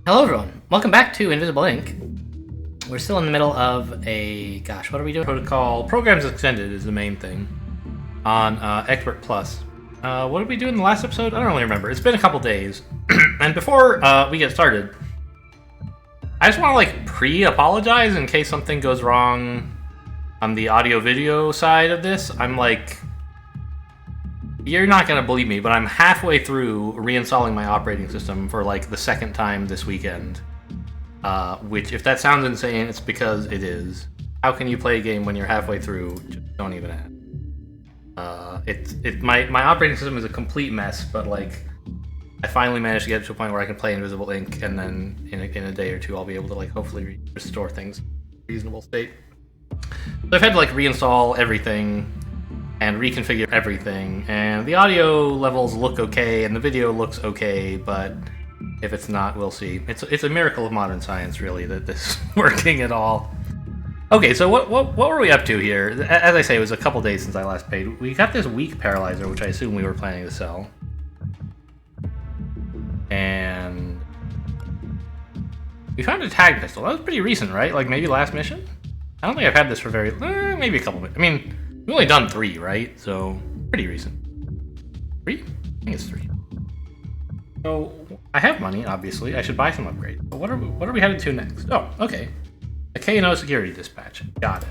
Hello everyone, welcome back to Invisible Inc. We're still in the middle of a, what are we doing? Protocol Programs Extended is the main thing on Expert Plus. What did we do in the last episode? I don't really remember. It's been a couple days. And before we get started, I just want to pre-apologize in case something goes wrong on the audio-video side of this. I'm you're not going to believe me, but I'm halfway through reinstalling my operating system for the second time this weekend. Which, if that sounds insane, it's because it is. How can you play a game when you're halfway through? Just don't even ask. My operating system is a complete mess, but I finally managed to get to a point where I can play Invisible Inc. and then in a day or two I'll be able to hopefully restore things in a reasonable state. So I've had to reinstall everything and reconfigure everything, and the audio levels look okay and the video looks okay, but if it's not, we'll see. It's a miracle of modern science, really, that this is working at all. Okay, so what were we up to here? As I say, it was a couple days since I last played. We got this weak paralyzer, which I assume we were planning to sell. And we found a tag pistol. That was pretty recent, right? Maybe last mission? I don't think I've had this for maybe a couple minutes. I mean, we've only done 3, right? So, pretty recent. 3? I think it's 3. So, I have money, obviously. I should buy some upgrades. But what are we headed to next? Oh, okay. A K&O security dispatch. Got it.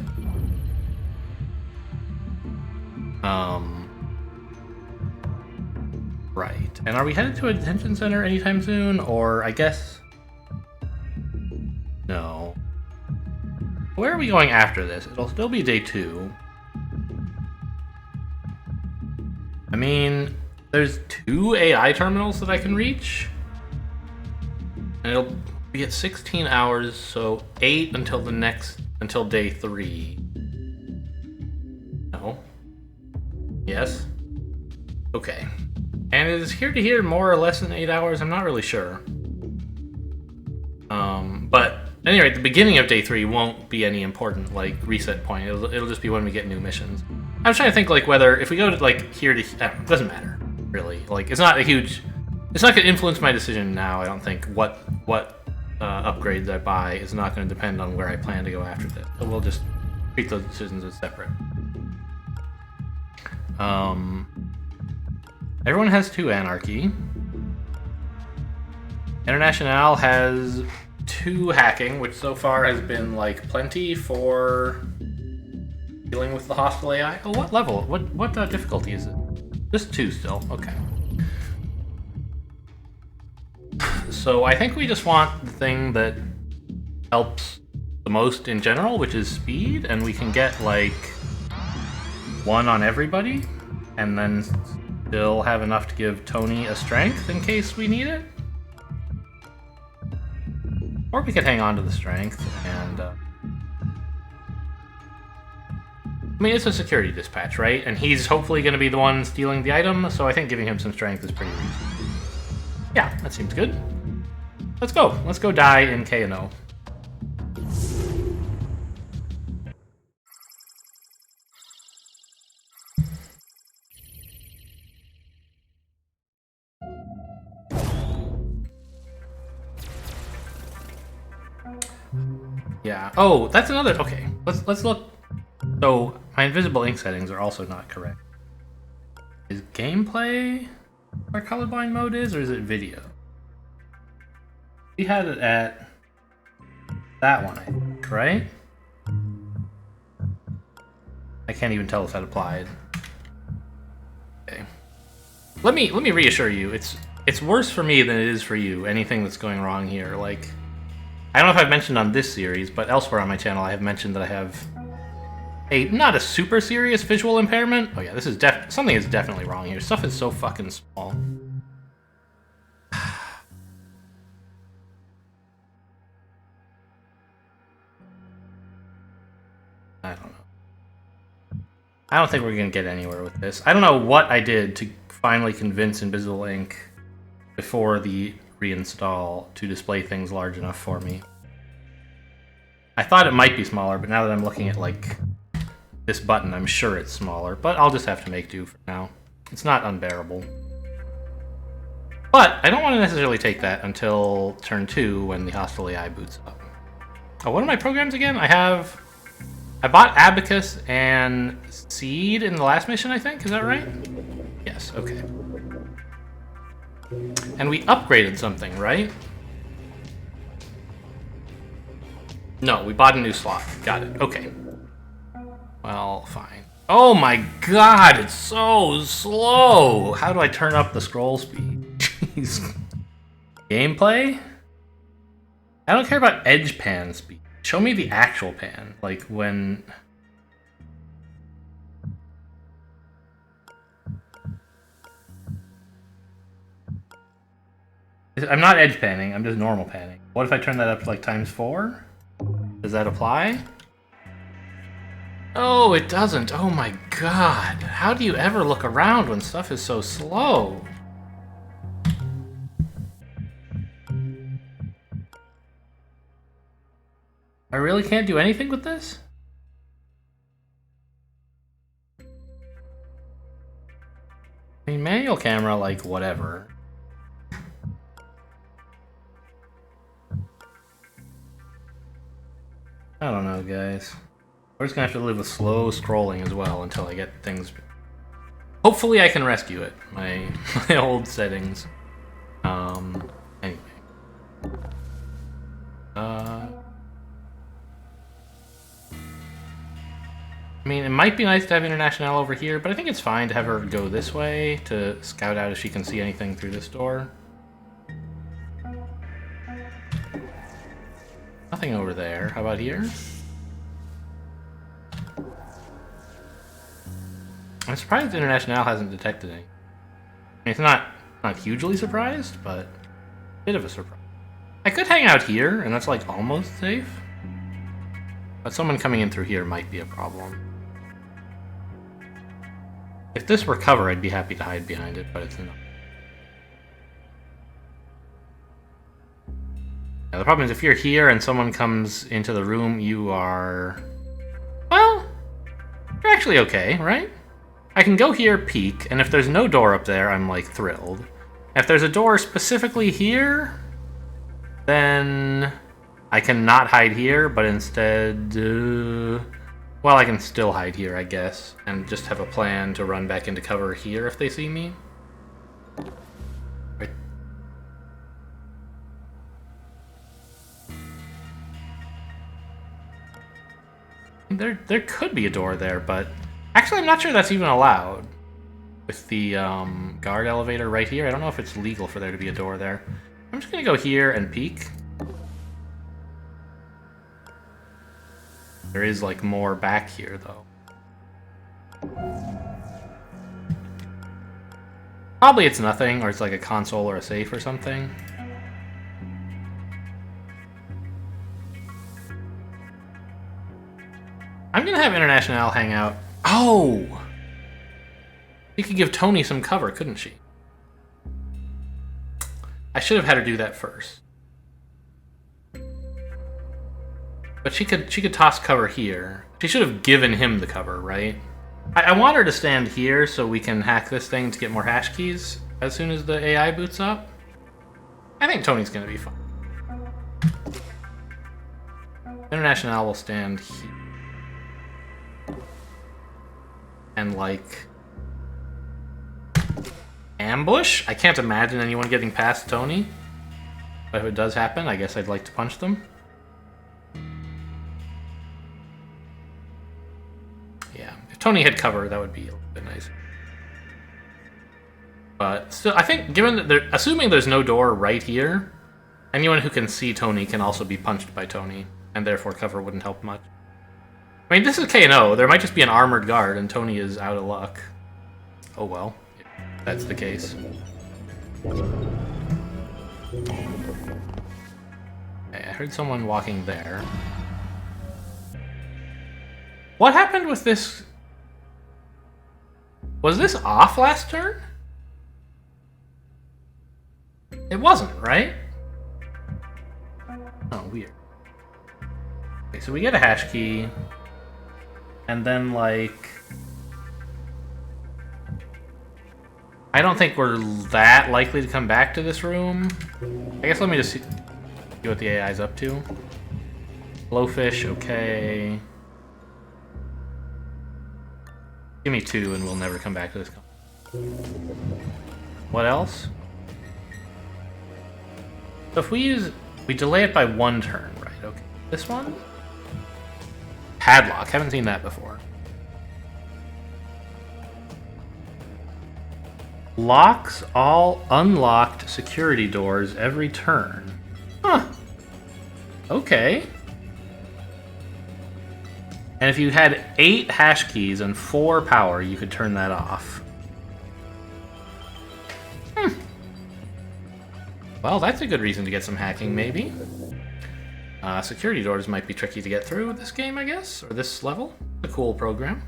Right. And are we headed to a detention center anytime soon? Or, I guess... No. Where are we going after this? It'll still be day 2. I mean, there's 2 AI terminals that I can reach. And it'll be at 16 hours, so 8 until day 3. No. Yes. Okay. And it is here to here more or less than 8 hours, I'm not really sure. But at any rate, the beginning of day 3 won't be any important, reset point. It'll just be when we get new missions. I was trying to think, whether, if we go to, here to... it doesn't matter, really. It's not a huge... It's not going to influence my decision now, I don't think. What upgrades I buy is not going to depend on where I plan to go after this. So we'll just treat those decisions as separate. Everyone has 2 anarchy. International has 2 hacking, which so far has been plenty for dealing with the hostile AI. Oh, what level? What difficulty is it? Just 2 still. Okay. So I think we just want the thing that helps the most in general, which is speed, and we can get 1 on everybody, and then still have enough to give Tony a strength in case we need it. Or we could hang on to the strength and... I mean, it's a security dispatch, right? And he's hopefully going to be the one stealing the item, so I think giving him some strength is pretty reasonable. Yeah, that seems good. Let's go. Let's go die in K&O. Yeah. Oh, that's another... Okay, let's look... So, my Invisible Ink settings are also not correct. Is gameplay where colorblind mode is, or is it video? We had it at that one, I think, right? I can't even tell if that applied. Okay. Let me reassure you, it's worse for me than it is for you, anything that's going wrong here. I don't know if I've mentioned on this series, but elsewhere on my channel I have mentioned that I have not a super serious visual impairment. Oh yeah, this is something is definitely wrong here. Stuff is so fucking small. I don't know. I don't think we're gonna get anywhere with this. I don't know what I did to finally convince Invisible Inc. before the reinstall to display things large enough for me. I thought it might be smaller, but now that I'm looking at this button, I'm sure it's smaller, but I'll just have to make do for now. It's not unbearable. But I don't want to necessarily take that until turn 2 when the hostile AI boots up. Oh, what are my programs again? I bought Abacus and Seed in the last mission, I think. Is that right? Yes, okay. And we upgraded something, right? No, we bought a new slot. Got it. Okay. Well, fine. Oh my god, it's so slow! How do I turn up the scroll speed? Jeez. Gameplay? I don't care about edge pan speed. Show me the actual pan. Like when... I'm not edge panning, I'm just normal panning. What if I turn that up to like ×4? Does that apply? Oh, it doesn't. Oh my god. How do you ever look around when stuff is so slow? I really can't do anything with this? I mean, manual camera, like, whatever. I don't know, guys. We're just gonna have to live with slow scrolling as well until I get things... Hopefully I can rescue it. My old settings. Anyway. I mean, it might be nice to have International over here, but I think it's fine to have her go this way to scout out if she can see anything through this door. Nothing over there. How about here? I'm surprised International hasn't detected any. I mean, it's not hugely surprised, but a bit of a surprise. I could hang out here, and that's like almost safe. But someone coming in through here might be a problem. If this were cover, I'd be happy to hide behind it, but it's not. Now, the problem is if you're here and someone comes into the room, you are... Well, you're actually okay, right? I can go here, peek, and if there's no door up there, I'm, like, thrilled. If there's a door specifically here, then I can not hide here, but instead... well, I can still hide here, I guess, and just have a plan to run back into cover here if they see me. Right. There could be a door there, but... Actually, I'm not sure that's even allowed. With the guard elevator right here, I don't know if it's legal for there to be a door there. I'm just gonna go here and peek. There is, like, more back here, though. Probably it's nothing, or it's like a console or a safe or something. I'm gonna have International hang out. Oh! She could give Tony some cover, couldn't she? I should have had her do that first. But she could toss cover here. She should have given him the cover, right? I want her to stand here so we can hack this thing to get more hash keys as soon as the AI boots up. I think Tony's gonna be fine. International will stand here. And, like... ambush? I can't imagine anyone getting past Tony. But if it does happen, I guess I'd like to punch them. Yeah, if Tony had cover, that would be a little bit nice. But still, I think, given that assuming there's no door right here, anyone who can see Tony can also be punched by Tony, and therefore cover wouldn't help much. I mean, this is K&O. There might just be an armored guard, and Tony is out of luck. Oh well, if that's the case. Okay, I heard someone walking there. What happened with this? Was this off last turn? It wasn't, right? Oh, weird. Okay, so we get a hash key. And then, like... I don't think we're that likely to come back to this room. I guess let me just see what the AI is up to. Blowfish, okay. Give me 2 and we'll never come back to this. What else? So if we delay it by 1 turn, right? Okay. This one? Padlock, haven't seen that before. Locks all unlocked security doors every turn. Huh. Okay. And if you had 8 hash keys and 4 power, you could turn that off. Well, that's a good reason to get some hacking, maybe. Security doors might be tricky to get through with this game, I guess, or this level. A cool program.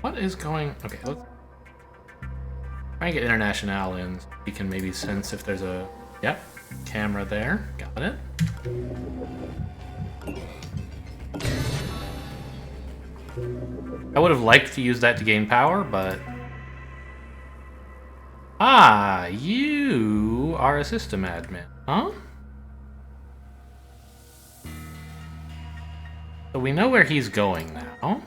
What is going... Okay, let's try and get International in. So we can maybe sense if there's a... Yep, camera there. Got it. I would have liked to use that to gain power, but... Ah, you are a system admin, huh? So we know where he's going now.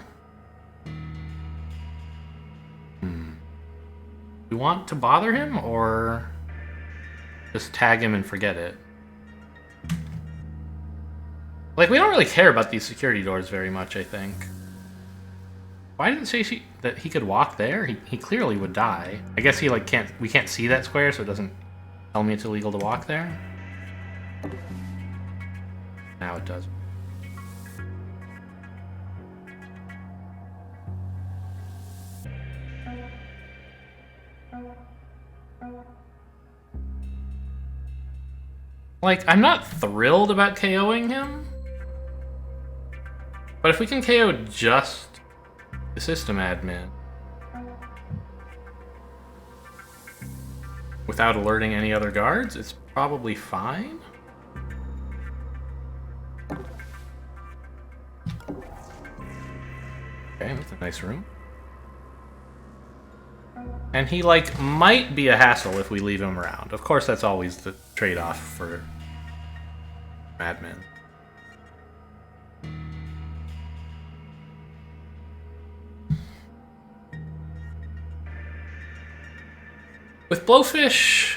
We want to bother him, or just tag him and forget it? Like, we don't really care about these security doors very much, I think. Why didn't it say that he could walk there? He clearly would die. I guess he like we can't see that square, so it doesn't tell me it's illegal to walk there. Now it does. Like, I'm not thrilled about KOing him, but if we can KO just the system admin without alerting any other guards, it's probably fine. Okay, that's a nice room. And he, like, might be a hassle if we leave him around. Of course, that's always the trade-off for admin. With Blowfish,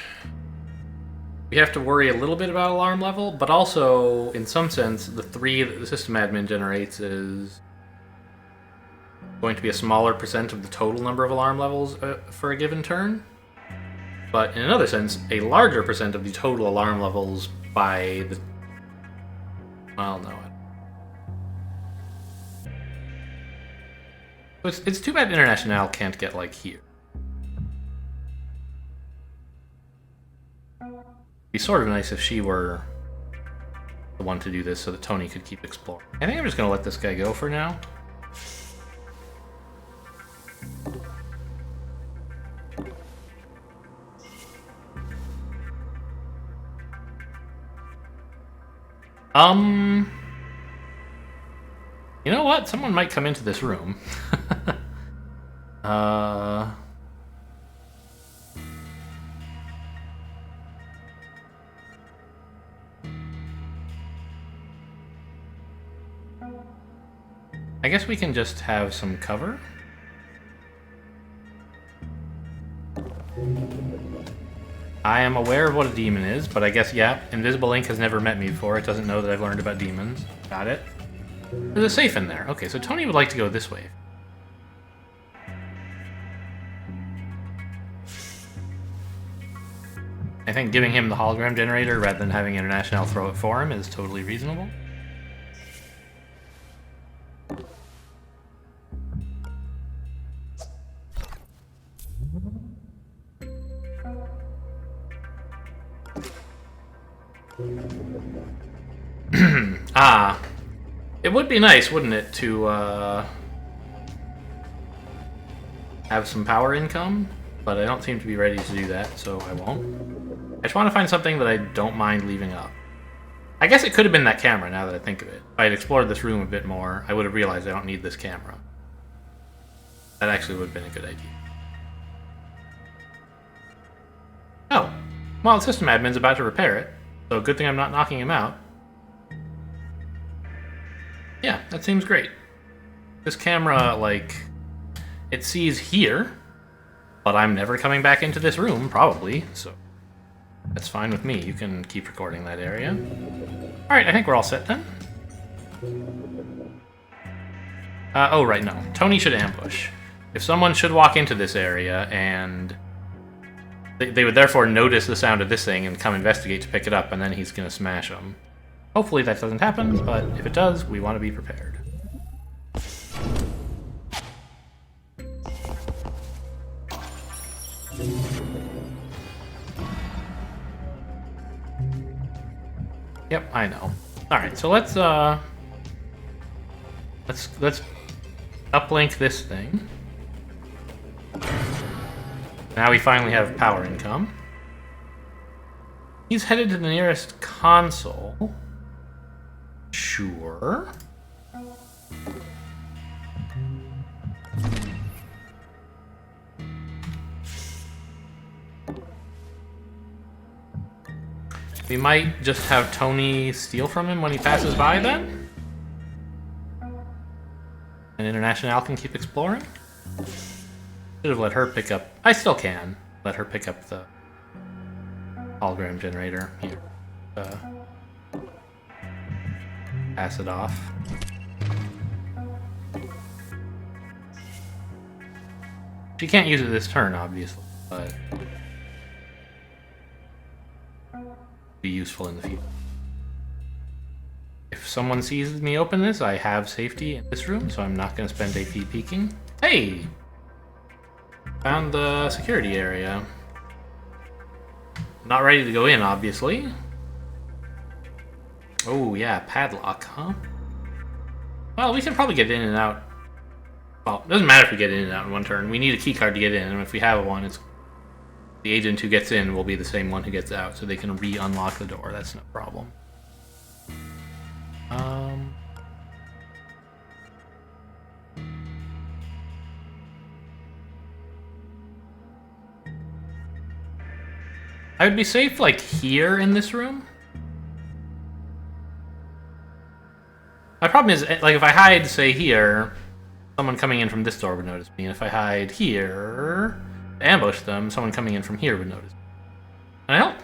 we have to worry a little bit about alarm level, but also, in some sense, the 3 that the system admin generates is going to be a smaller percent of the total number of alarm levels for a given turn. But in another sense, a larger percent of the total alarm levels by the... Well, no. It's too bad International can't get, like, here. It'd be sort of nice if she were the one to do this so that Tony could keep exploring. I think I'm just going to let this guy go for now. You know what? Someone might come into this room. I guess we can just have some cover. I am aware of what a demon is, but I guess, yeah, Invisible Ink has never met me before. It doesn't know that I've learned about demons. Got it. There's a safe in there. Okay, so Tony would like to go this way. I think giving him the hologram generator rather than having International throw it for him is totally reasonable. It would be nice, wouldn't it, to have some power income, but I don't seem to be ready to do that, so I won't. I just want to find something that I don't mind leaving up. I guess it could have been that camera, now that I think of it. If I had explored this room a bit more, I would have realized I don't need this camera. That actually would have been a good idea. Oh. Well, the system admin's about to repair it, so good thing I'm not knocking him out. Yeah, that seems great. This camera, like, it sees here, but I'm never coming back into this room, probably, so that's fine with me. You can keep recording that area. Alright, I think we're all set then. Oh, right, no. Tony should ambush. If someone should walk into this area and they would therefore notice the sound of this thing and come investigate to pick it up, and then he's going to smash them. Hopefully that doesn't happen, but if it does, we want to be prepared. Yep, I know. Alright, so let's uplink this thing. Now we finally have power income. He's headed to the nearest console. Sure. We might just have Tony steal from him when he passes by then? And International can keep exploring? Should have let her pick up... I still can let her pick up the hologram generator. Here. Pass it off. She can't use it this turn, obviously, but... be useful in the future. If someone sees me open this, I have safety in this room, so I'm not going to spend AP peeking. Hey! Found the security area. Not ready to go in, obviously. Oh, yeah, padlock, huh? Well, we can probably get in and out. Well, it doesn't matter if we get in and out in one turn. We need a key card to get in, and if we have one, it's the agent who gets in will be the same one who gets out, so they can re-unlock the door. That's no problem. I would be safe, like, here in this room. My problem is, like, if I hide, say, here, someone coming in from this door would notice me, and if I hide here... ambush them, someone coming in from here would notice. And I don't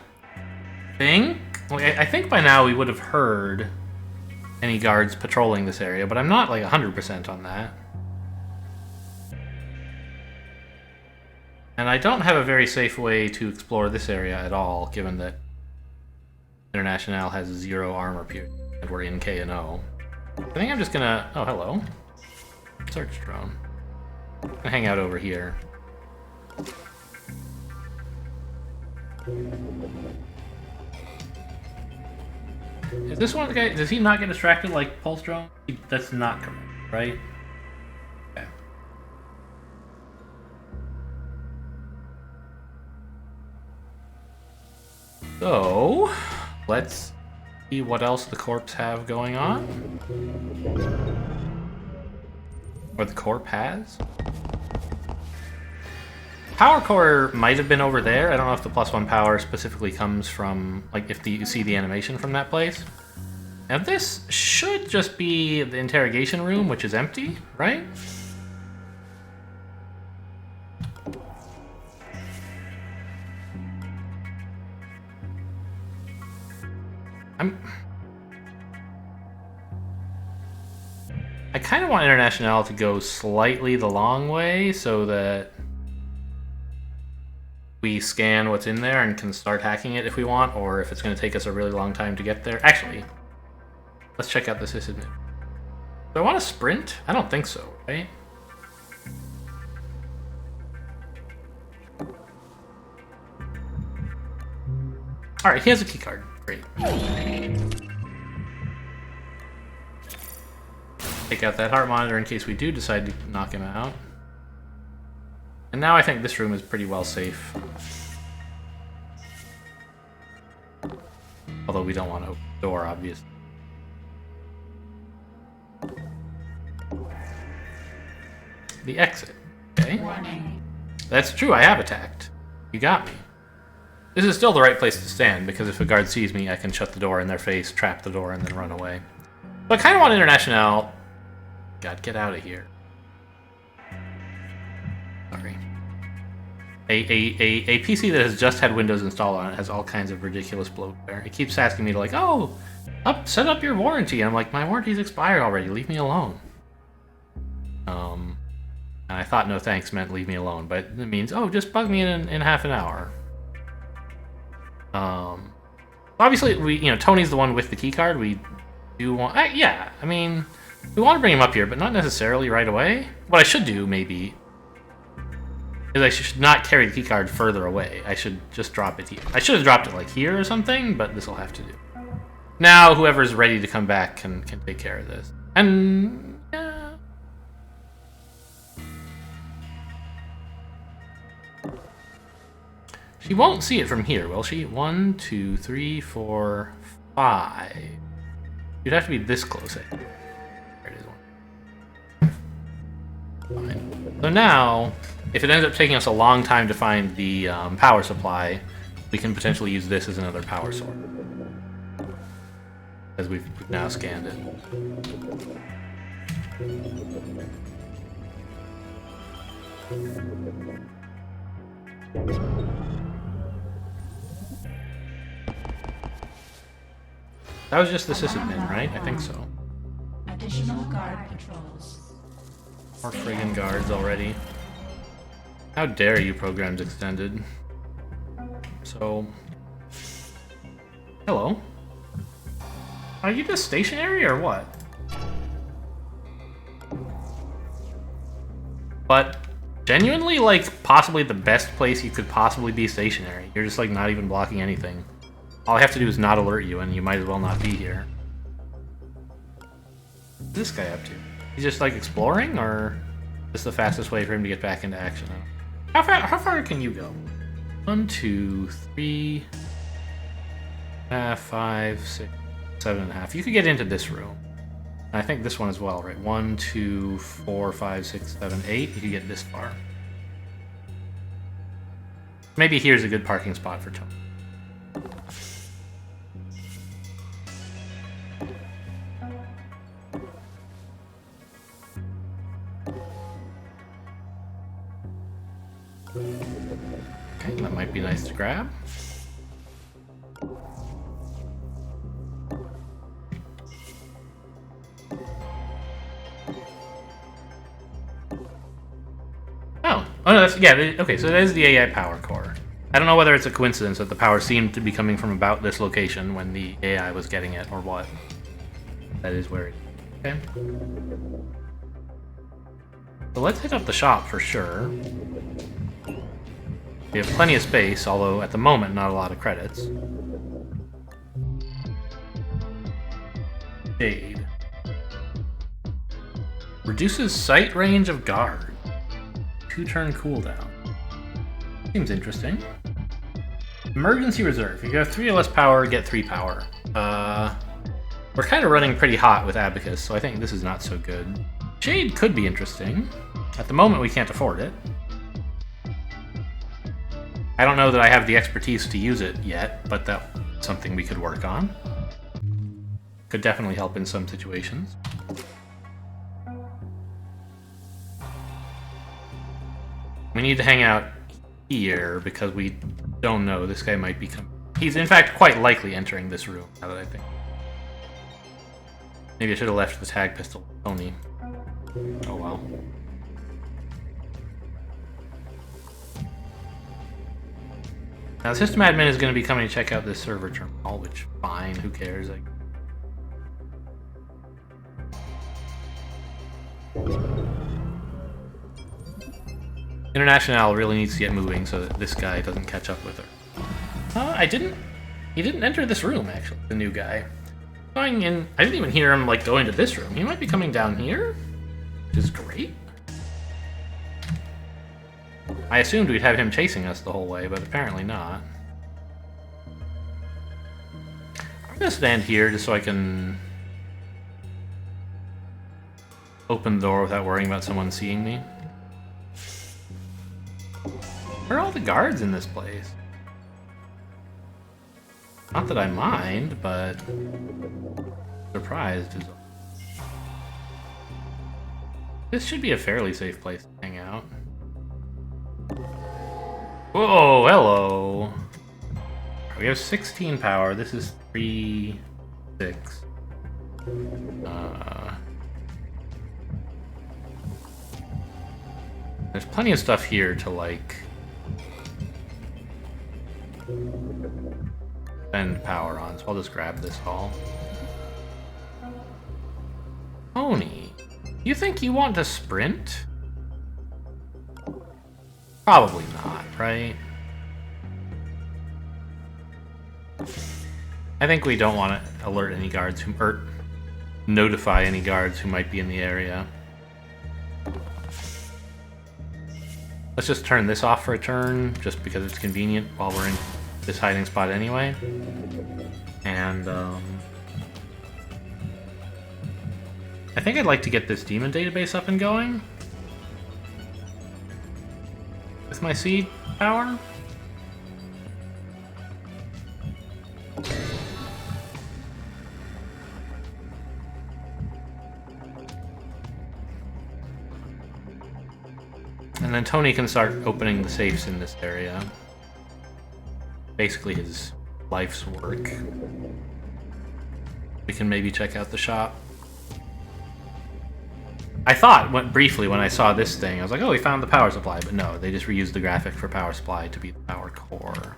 think... Well, I think by now we would have heard any guards patrolling this area, but I'm not like 100% on that. And I don't have a very safe way to explore this area at all, given that International has 0 armor period, and we're in K&O. I think I'm just gonna... Oh, hello. Search drone. I'm gonna hang out over here. Is this one the guy? Does he not get distracted like Pulse Drone? That's not correct, right? Okay. So, let's see what else the corpse have going on. Or the corp has. Power core might have been over there. I don't know if the +1 power specifically comes from, like, if you see the animation from that place. Now this should just be the interrogation room, which is empty, right? I kind of want International to go slightly the long way so that we scan what's in there and can start hacking it if we want, or if it's going to take us a really long time to get there. Actually, let's check out the sysadmin. Do I want to sprint? I don't think so, right? Alright, he has a keycard. Great. Take out that heart monitor in case we do decide to knock him out. And now I think this room is pretty well safe. Although we don't want to open. door, obviously. The exit. Okay. That's true, I have attacked. You got me. This is still the right place to stand, because if a guard sees me, I can shut the door in their face, trap the door, and then run away. But I kind of want International... God, get out of here. Sorry. A PC that has just had Windows installed on it has all kinds of ridiculous bloatware. It keeps asking me to like, oh, set up your warranty. And I'm like, my warranty's expired already. Leave me alone. And I thought no thanks meant leave me alone, but it means, oh, just bug me in half an hour. Obviously, Tony's the one with the keycard. We do want, yeah, I mean, we want to bring him up here, but not necessarily right away. What I should do, maybe, is I should not carry the keycard further away. I should just drop it here. I should have dropped it like here or something, but this will have to do. Now, whoever's ready to come back can take care of this. And yeah. She won't see it from here, will she? 1, 2, 3, 4, 5. You'd have to be this close, I think. There it is. Fine. So now, if it ends up taking us a long time to find the power supply, we can potentially use this as another power source. As we've now scanned it. That was just the sysadmin, right? I think so. Additional guard patrols. More friggin' guards already. How dare you, Programs Extended. So... Hello. Are you just stationary or what? But genuinely, like, possibly the best place you could possibly be stationary. You're just, like, not even blocking anything. All I have to do is not alert you, and you might as well not be here. What's this guy up to? He's just, like, exploring, or is this the fastest way for him to get back into action? How far can you go? 1, 2, 3... 5, 6... 7.5. You could get into this room. And I think this one as well, right? 1, 2, 4, 5, 6, 7, 8. You could get this far. Maybe here's a good parking spot for Tony. Okay, that might be nice to grab. Oh no, that's, yeah, okay, so that is the AI power core. I don't know whether it's a coincidence that the power seemed to be coming from about this location when the AI was getting it, or what. That is where it is. Okay. So let's hit up the shop for sure. We have plenty of space, although at the moment not a lot of credits. Jade. Reduces sight range of guard. 2-turn cooldown. Seems interesting. Emergency reserve. If you have 3 or less power, get 3 power. We're kind of running pretty hot with Abacus, so I think this is not so good. Jade could be interesting. At the moment, we can't afford it. I don't know that I have the expertise to use it yet, but that's something we could work on. Could definitely help in some situations. We need to hang out here because we don't know. This guy might be coming. He's in fact quite likely entering this room, now that I think. Maybe I should have left the tag pistol only. Oh well. Now the system admin is going to be coming to check out this server terminal, which fine, who cares? International really needs to get moving so that this guy doesn't catch up with her. He didn't enter this room, actually, the new guy. Going in, I didn't even hear him, like, go into this room. He might be coming down here, which is great. I assumed we'd have him chasing us the whole way, but apparently not. I'm gonna stand here just so I can open the door without worrying about someone seeing me. Where are all the guards in this place? Not that I mind, but surprised is all. This should be a fairly safe place to hang out. Whoa, hello. We have 16 power. This is 3, 6. There's plenty of stuff here to, like, spend power on, so I'll just grab this all. Tony, you think you want to sprint? Probably not, right? I think we don't want to alert any guards who, or notify any guards who might be in the area. Let's just turn this off for a turn, just because it's convenient while we're in this hiding spot anyway. And, I think I'd like to get this demon database up and going. With my seed power. And then Tony can start opening the safes in this area. Basically his life's work. We can maybe check out the shop. I thought, briefly, when I saw this thing, I was like, oh, we found the power supply. But no, they just reused the graphic for power supply to be the power core.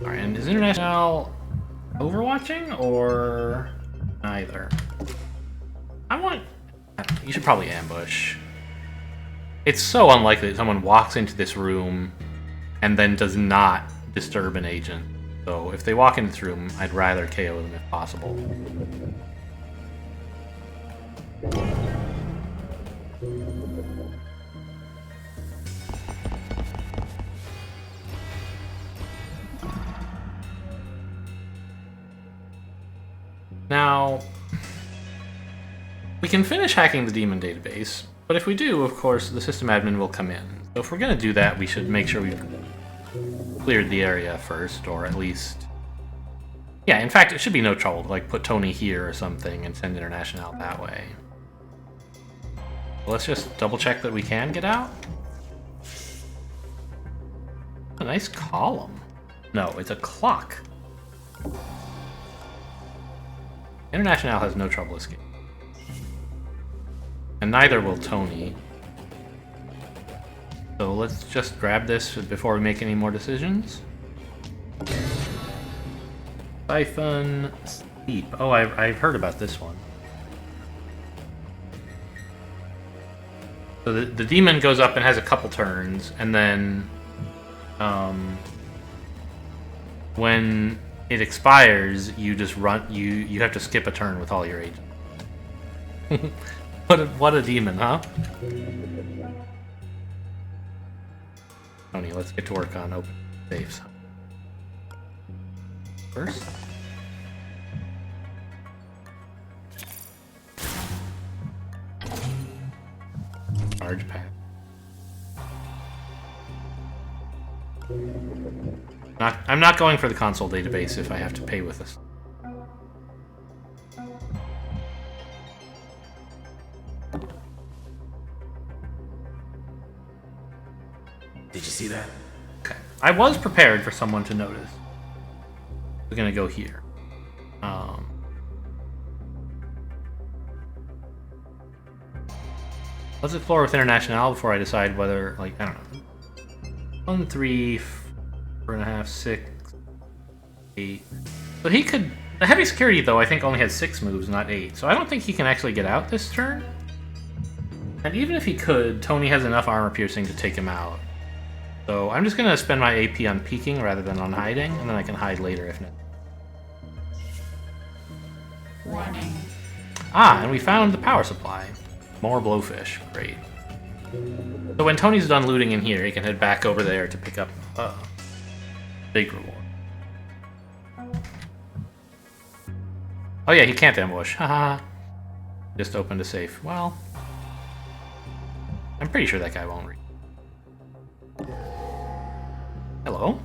Alright, and is International overwatching, or neither? You should probably ambush. It's so unlikely that someone walks into this room and then does not disturb an agent. So if they walk into this room, I'd rather KO them if possible. Now, we can finish hacking the demon database, but if we do, of course, the system admin will come in. So if we're going to do that, we should make sure we've cleared the area first, or at least... Yeah, in fact, it should be no trouble to, like, put Tony here or something and send International that way. Let's just double check that we can get out. A nice column. No, it's a clock. International has no trouble escaping. And neither will Tony. So let's just grab this before we make any more decisions. Siphon Steep. Oh, I've heard about this one. So the demon goes up and has a couple turns, and then when it expires, you just run. You have to skip a turn with all your agents. What a demon, huh? Tony, let's get to work on open safes. First. Charge pad. I'm not going for the console database if I have to pay with this. Did you see that? Okay. I was prepared for someone to notice. We're gonna go here. Let's explore with International before I decide whether, like, I don't know. 1, 3, 4.5, 6, 8. So he could. The heavy security, though, I think only has 6 moves, not 8. So I don't think he can actually get out this turn. And even if he could, Tony has enough armor piercing to take him out. So I'm just gonna spend my AP on peeking rather than on hiding, and then I can hide later if necessary. Warning. Ah, and we found the power supply. More blowfish. Great. So when Tony's done looting in here, he can head back over there to pick up a big reward. Oh yeah, he can't ambush. Haha. Just opened a safe. Well, I'm pretty sure that guy won't read. Hello?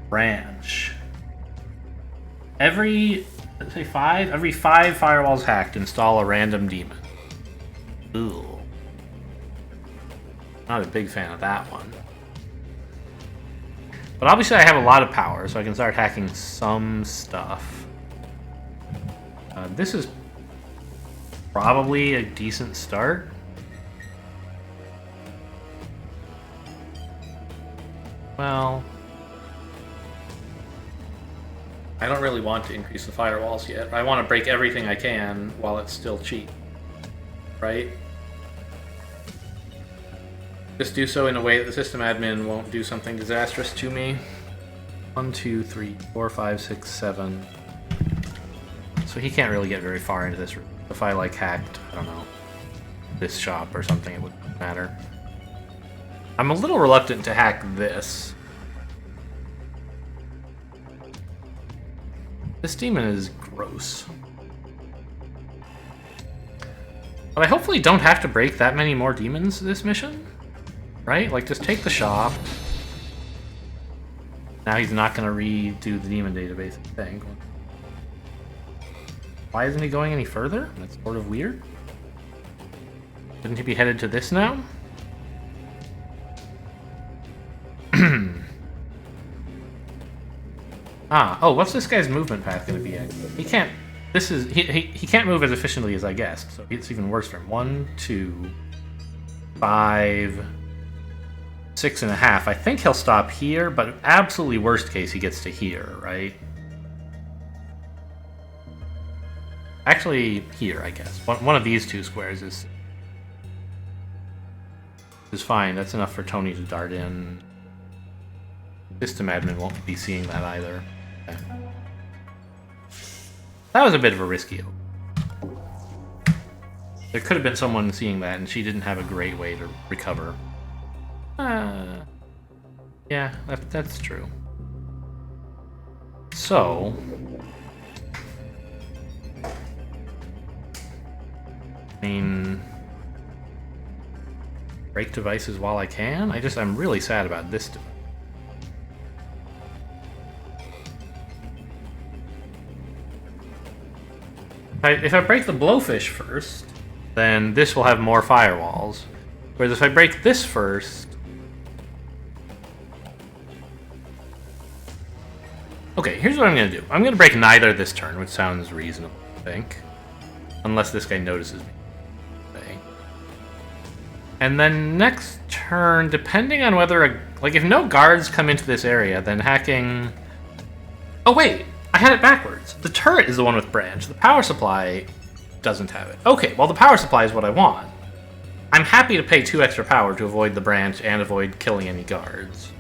Branch. Every five firewalls hacked, install a random demon. Ooh. Not a big fan of that one. But obviously I have a lot of power, so I can start hacking some stuff. This is probably a decent start. Well, I don't really want to increase the firewalls yet. I want to break everything I can while it's still cheap. Right? Just do so in a way that the system admin won't do something disastrous to me. 1, 2, 3, 4, 5, 6, 7. So he can't really get very far into this room. If I like hacked, I don't know, this shop or something, it wouldn't matter. I'm a little reluctant to hack this. This demon is gross. But I hopefully don't have to break that many more demons this mission. Right? Like, just take the shop. Now he's not going to redo the demon database, I think. Why isn't he going any further? That's sort of weird. Shouldn't he be headed to this now? Oh, what's this guy's movement path going to be at? He can't... He can't move as efficiently as I guessed, so it's even worse for him. 1, 2, 5... 6.5. I think he'll stop here, but absolutely worst case, he gets to here, right? Actually, here, I guess. One of these two squares is fine. That's enough for Tony to dart in. System admin won't be seeing that either. Okay. That was a bit of a risky open. There could have been someone seeing that, and she didn't have a great way to recover. Yeah, that's true. So... I mean... break devices while I can? I'm really sad about this device. If I break the blowfish first, then this will have more firewalls. Whereas if I break this first... Okay, here's what I'm going to do. I'm going to break neither this turn, which sounds reasonable, I think. Unless this guy notices me. Okay. And then next turn, depending on whether... Like, if no guards come into this area, then hacking... Oh, wait! I had it backwards. The turret is the one with branch. The power supply doesn't have it. Okay, well, the power supply is what I want. I'm happy to pay 2 extra power to avoid the branch and avoid killing any guards.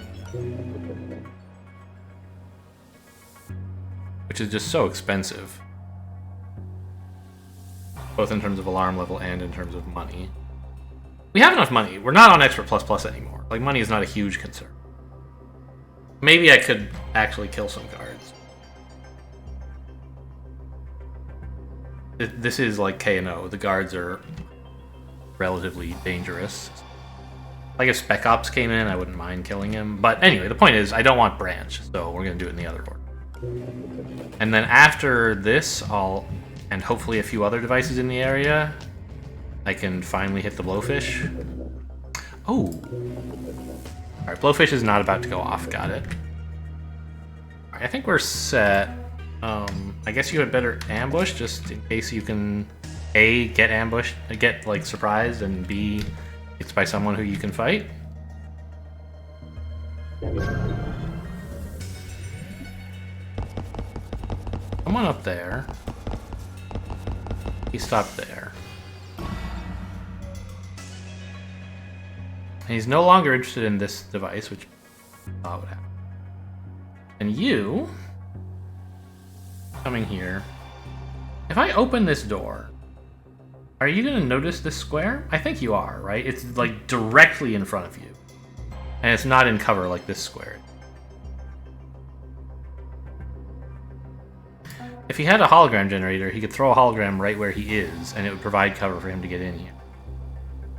Which is just so expensive. Both in terms of alarm level and in terms of money. We have enough money. We're not on Expert Plus Plus anymore. Like, money is not a huge concern. Maybe I could actually kill some guards. This is like K&O. The guards are relatively dangerous. Like if Spec Ops came in, I wouldn't mind killing him. But anyway, the point is, I don't want branch, so we're going to do it in the other order. And then after this, and hopefully a few other devices in the area, I can finally hit the blowfish. Oh! Alright, blowfish is not about to go off, got it. Alright, I think we're set. I guess you had better ambush, just in case you can A, get ambushed, get, like, surprised, and B, it's by someone who you can fight. Come on up there. He stopped there. And he's no longer interested in this device, which I thought would happen. And you... coming here. If I open this door, are you going to notice this square? I think you are, right? It's like directly in front of you. And it's not in cover like this square. If he had a hologram generator, he could throw a hologram right where he is, and it would provide cover for him to get in here.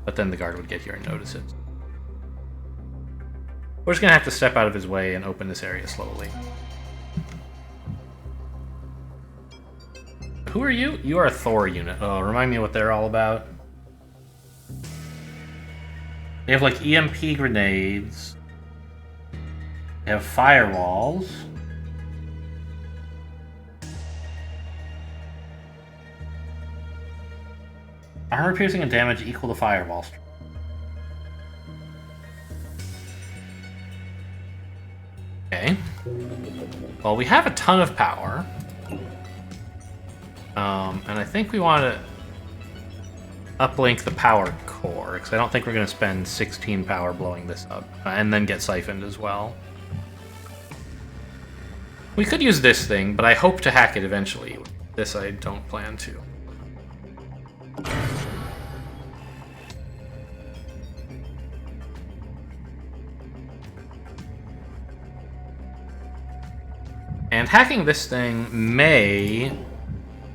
But then the guard would get here and notice it. We're just gonna have to step out of his way and open this area slowly. Who are you? You are a Thor unit. Oh, remind me what they're all about. They have like EMP grenades. They have firewalls. Armor piercing and damage equal to fireball strength. Okay. Well, we have a ton of power. And I think we want to uplink the power core, because I don't think we're going to spend 16 power blowing this up, and then get siphoned as well. We could use this thing, but I hope to hack it eventually. This I don't plan to. And hacking this thing may,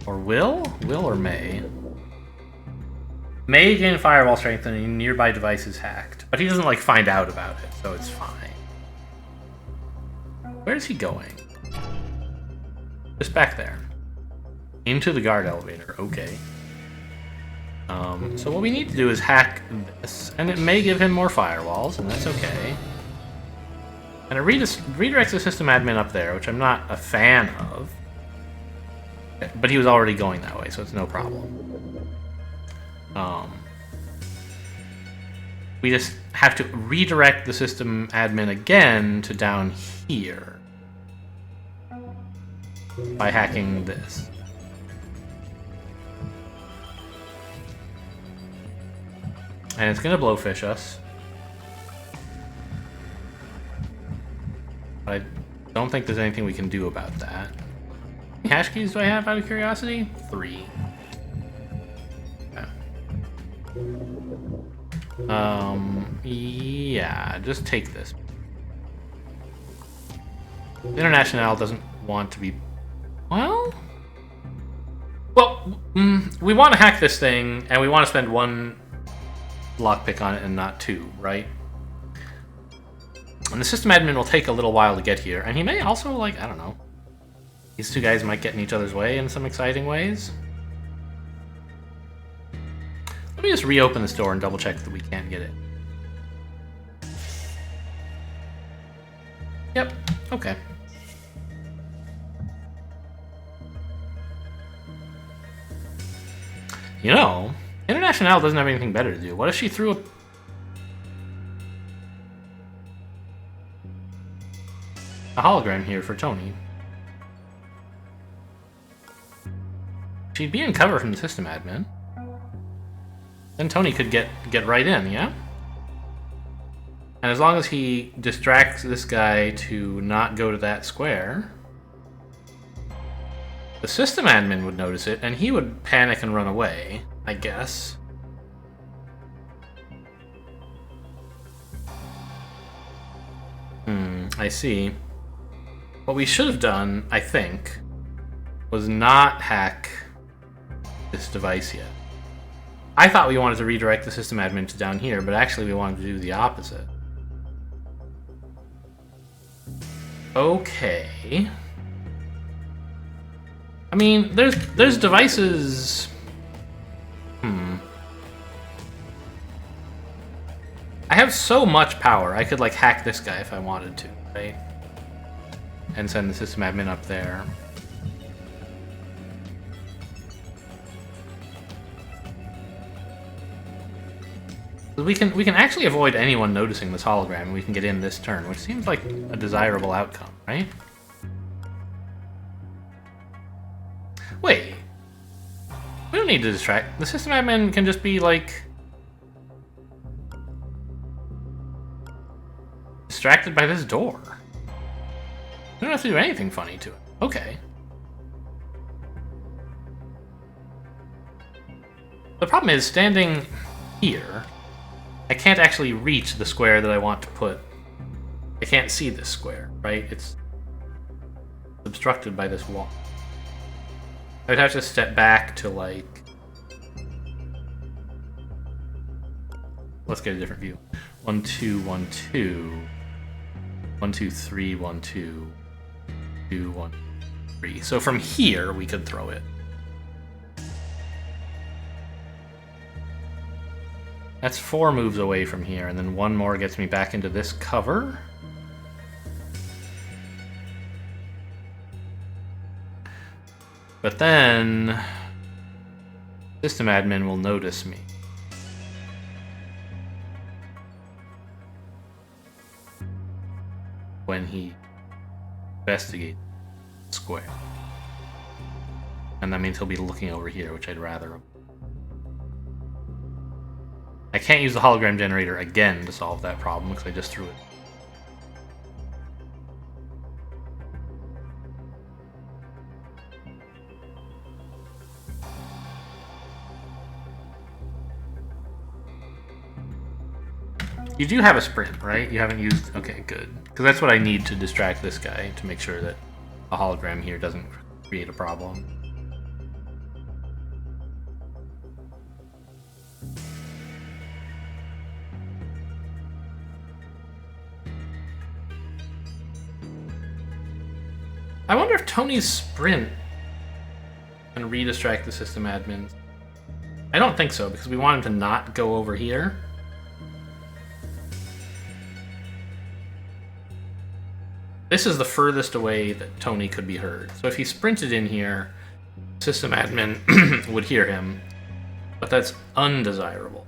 or will or may gain firewall strength and a nearby device is hacked. But he doesn't like find out about it, so it's fine. Where's he going? Just back there. Into the guard elevator, okay. So what we need to do is hack this, and it may give him more firewalls, and that's okay. And it redirects the system admin up there, which I'm not a fan of. But he was already going that way, so it's no problem. We just have to redirect the system admin again to down here by hacking this. And it's gonna blowfish us. I don't think there's anything we can do about that. How many hash keys do I have out of curiosity? 3. Yeah, just take this. The International doesn't want to be... Well, we want to hack this thing, and we want to spend 1 lockpick on it and not 2, right? And the system admin will take a little while to get here, and he may also, like, I don't know. These two guys might get in each other's way in some exciting ways. Let me just reopen this door and double check that we can't get it. Yep, okay. You know, International doesn't have anything better to do. What if she threw a hologram here for Tony? She'd be in cover from the system admin. Then Tony could get right in, yeah? And as long as he distracts this guy to not go to that square, the system admin would notice it, and he would panic and run away, I guess. I see. What we should have done, I think, was not hack this device yet. I thought we wanted to redirect the system admin to down here, but actually we wanted to do the opposite. Okay. I mean, there's devices... I have so much power, I could like hack this guy if I wanted to, right? And send the system admin up there. We can actually avoid anyone noticing this hologram, and we can get in this turn, which seems like a desirable outcome, right? Wait. We don't need to distract. The system admin can just be, like... distracted by this door. We don't have to do anything funny to it. Okay. The problem is, standing here, I can't actually reach the square that I want to put I can't see this square, right? It's obstructed by this wall. I would have to step back to like... Let's get a different view. 1, 2, 1, 2. 1, 2, 3, 1, 2. 2, 1, 3. So from here, we could throw it. That's 4 moves away from here, and then 1 more gets me back into this cover. But then... System admin will notice me. When he investigates the square. And that means he'll be looking over here, which I'd rather. I can't use the hologram generator again to solve that problem because I just threw it. You do have a sprint, right? You haven't used... Okay, good. Because that's what I need to distract this guy, to make sure that a hologram here doesn't create a problem. I wonder if Tony's sprint can redistract the system admins. I don't think so, because we want him to not go over here. This is the furthest away that Tony could be heard. So if he sprinted in here, system admin would hear him, but that's undesirable.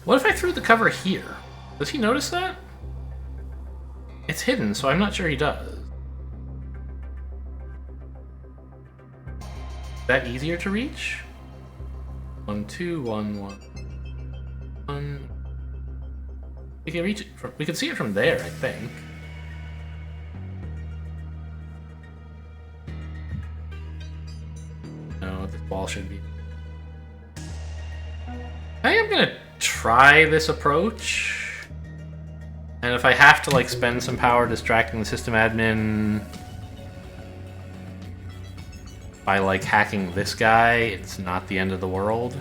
What if I threw the cover here? Does he notice that? It's hidden, so I'm not sure he does. Is that easier to reach? 1, 2, 1, 1, 1. We can reach it from, we can see it from there, I think. No, this wall should be. I am gonna try this approach, and if I have to like spend some power distracting the system admin by like hacking this guy, it's not the end of the world.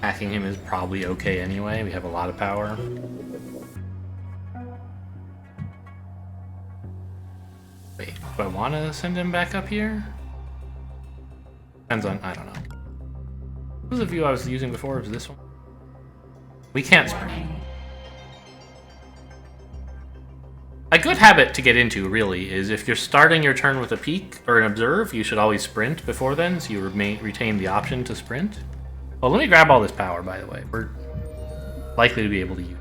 Hacking him is probably okay anyway. We have a lot of power. Wait, do I want to send him back up here? Depends on, I don't know. What was the view I was using before? Was this one? We can't sprint. A good habit to get into, really, is if you're starting your turn with a peek or an observe, you should always sprint before then, so you retain the option to sprint. Well, let me grab all this power, by the way. We're likely to be able to use it.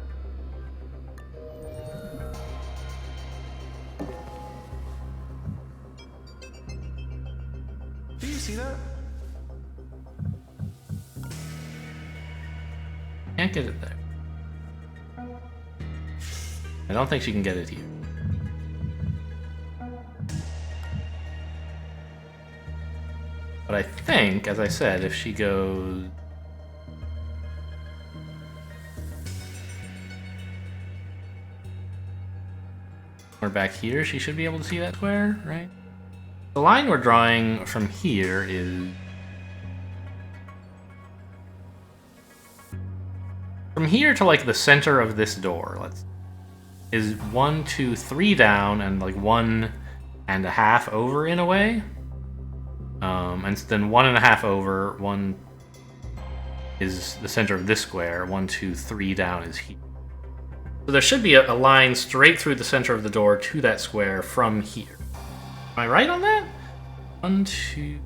Do you see that? Can't get it there. I don't think she can get it here. But I think, as I said, if she goes... Or back here, she should be able to see that square, right? The line we're drawing from here is... From here to like the center of this door, is 1, 2, 3 down and like 1.5 over in a way. And then 1.5 over, 1 is the center of this square, 1, 2, 3 down is here. So there should be a line straight through the center of the door to that square from here. Am I right on that? 1, 2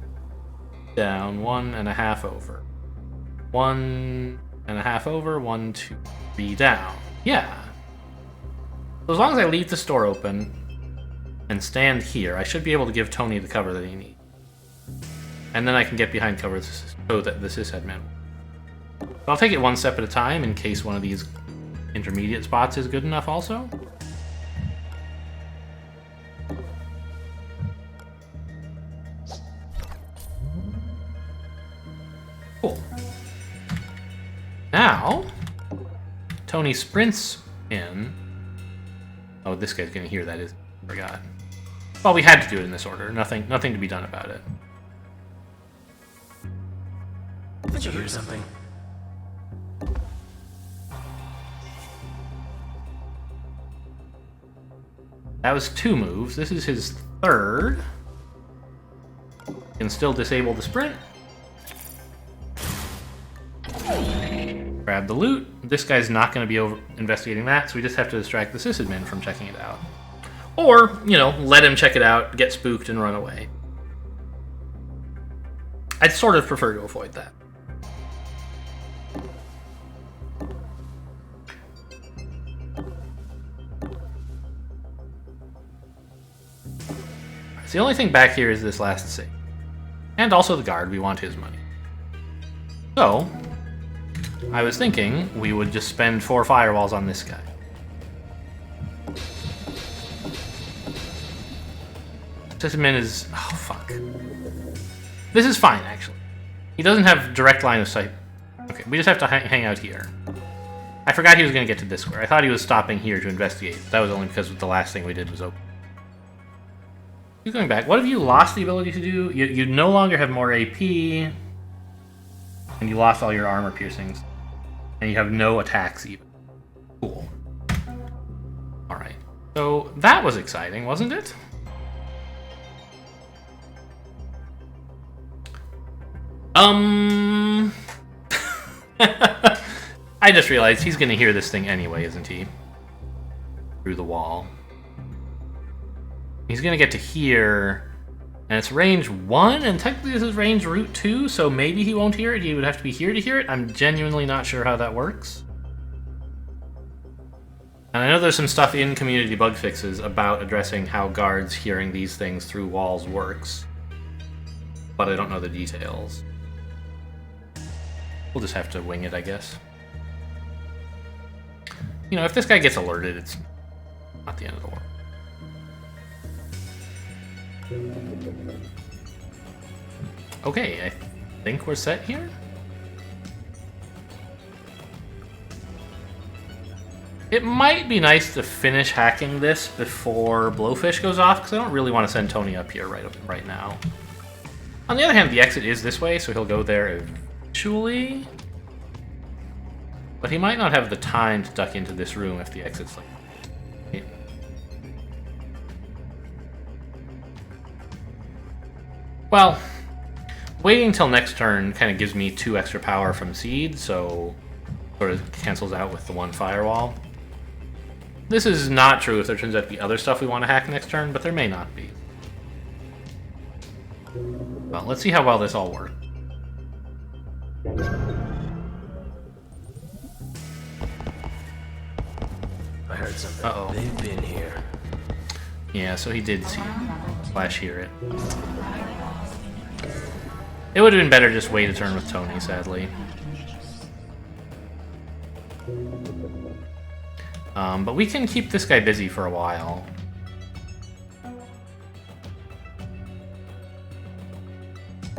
down, 1.5 over. 1.5 over, 1, 2, 3 down. Yeah. So as long as I leave this door open and stand here, I should be able to give Tony the cover that he needs. and then I can get behind cover so that the sysadmin. I'll take it one step at a time in case one of these intermediate spots is good enough also. Cool. Now, Tony sprints in. Oh, this guy's gonna hear that, isn't he? Forgot. Well, we had to do it in this order. Nothing to be done about it. Did you hear something? That was 2 moves. This is his 3rd. Can still disable the sprint. Grab the loot. This guy's not going to be investigating that, so we just have to distract the sysadmin from checking it out. Or, you know, let him check it out, get spooked, and run away. I'd sort of prefer to avoid that. So the only thing back here is this last save. And also the guard, we want his money. So, I was thinking we would just spend 4 firewalls on this guy. Sysadmin is... oh, fuck. This is fine, actually. He doesn't have direct line of sight. Okay, we just have to hang out here. I forgot he was going to get to this square. I thought he was stopping here to investigate. That was only because the last thing we did was open. He's going back. What have you lost the ability to do? You no longer have more AP. And you lost all your armor piercings. And you have no attacks even. Cool. Alright. So that was exciting, wasn't it? I just realized he's gonna hear this thing anyway, isn't he? Through the wall. He's gonna get to here, and it's range 1, and technically this is range route 2, so maybe he won't hear it. He would have to be here to hear it. I'm genuinely not sure how that works. And I know there's some stuff in community bug fixes about addressing how guards hearing these things through walls works, but I don't know the details. We'll just have to wing it, I guess. You know, if this guy gets alerted, it's not the end of the world. Okay, I think we're set here. It might be nice to finish hacking this before Blowfish goes off, because I don't really want to send Tony up here right now. On the other hand, the exit is this way, so he'll go there eventually. But he might not have the time to duck into this room if the exit's like... Well, waiting till next turn kind of gives me 2 extra power from Seed, so sort of cancels out with the 1 firewall. This is not true if there turns out to be other stuff we want to hack next turn, but there may not be. Well, let's see how well this all works. I heard something. Uh-oh. They've been here. Yeah, so he did see Flash hear it. It would have been better just wait a turn with Tony, sadly. But we can keep this guy busy for a while.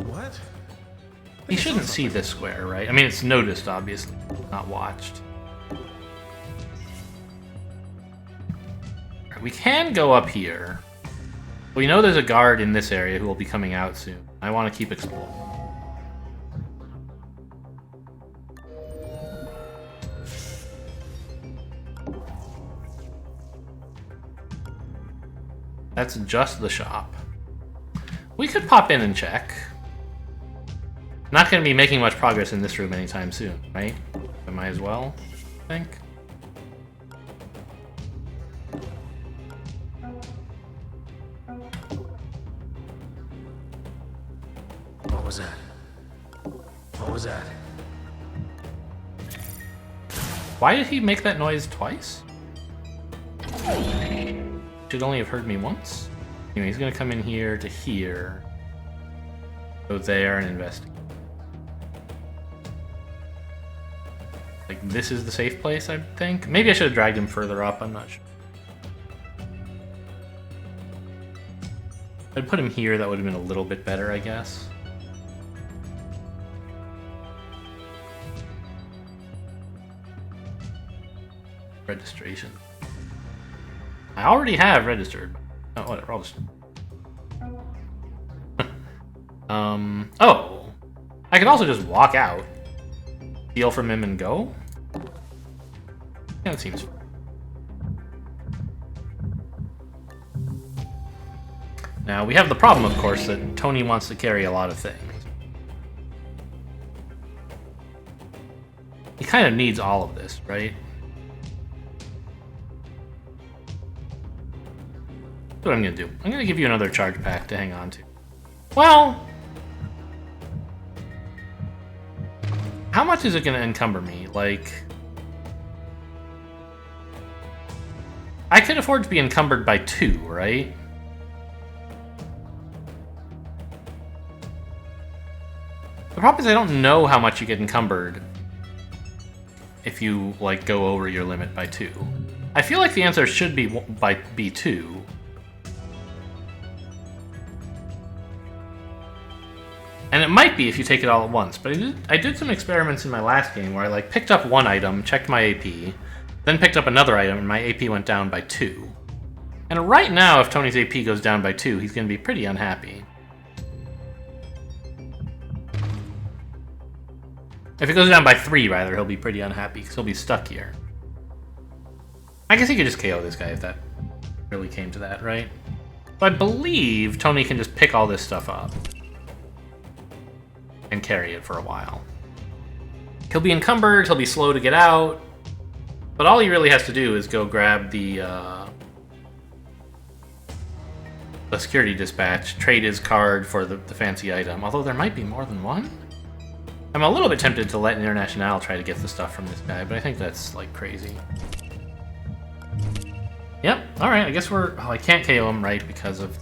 What? He shouldn't see this square, right? I mean, it's noticed, obviously, not watched. We can go up here. We know there's a guard in this area who will be coming out soon. I want to keep exploring. That's just the shop. We could pop in and check. Not going to be making much progress in this room anytime soon, right? I might as well, I think. What was that? What was that? Why did he make that noise twice? Should only have heard me once. Anyway, he's gonna come in here to here. Go there and investigate. Like, this is the safe place, I think? Maybe I should have dragged him further up, I'm not sure. If I'd put him here, that would have been a little bit better, I guess. Registration. I already have registered. Oh, whatever, I'll just... Oh! I could also just walk out, steal from him, and go? Yeah, that seems... Now, we have the problem, of course, that Tony wants to carry a lot of things. He kind of needs all of this, right? That's what I'm going to do. I'm going to give you another charge pack to hang on to. Well... How much is it going to encumber me? Like... I could afford to be encumbered by 2, right? The problem is I don't know how much you get encumbered if you, like, go over your limit by 2. I feel like the answer should be by B2. And it might be if you take it all at once, but I did some experiments in my last game where I, like, picked up one item, checked my AP, then picked up another item, and my AP went down by 2. And right now, if Tony's AP goes down by 2, he's going to be pretty unhappy. If it goes down by 3, rather, he'll be pretty unhappy, because he'll be stuck here. I guess he could just KO this guy if that really came to that, right? So I believe Tony can just pick all this stuff up and carry it for a while. He'll be encumbered, he'll be slow to get out, but all he really has to do is go grab the security dispatch, trade his card for the fancy item, although there might be more than one? I'm a little bit tempted to let International try to get the stuff from this guy, but I think that's, like, crazy. Yep, alright, I guess we're... Oh, I can't KO him, right, because of...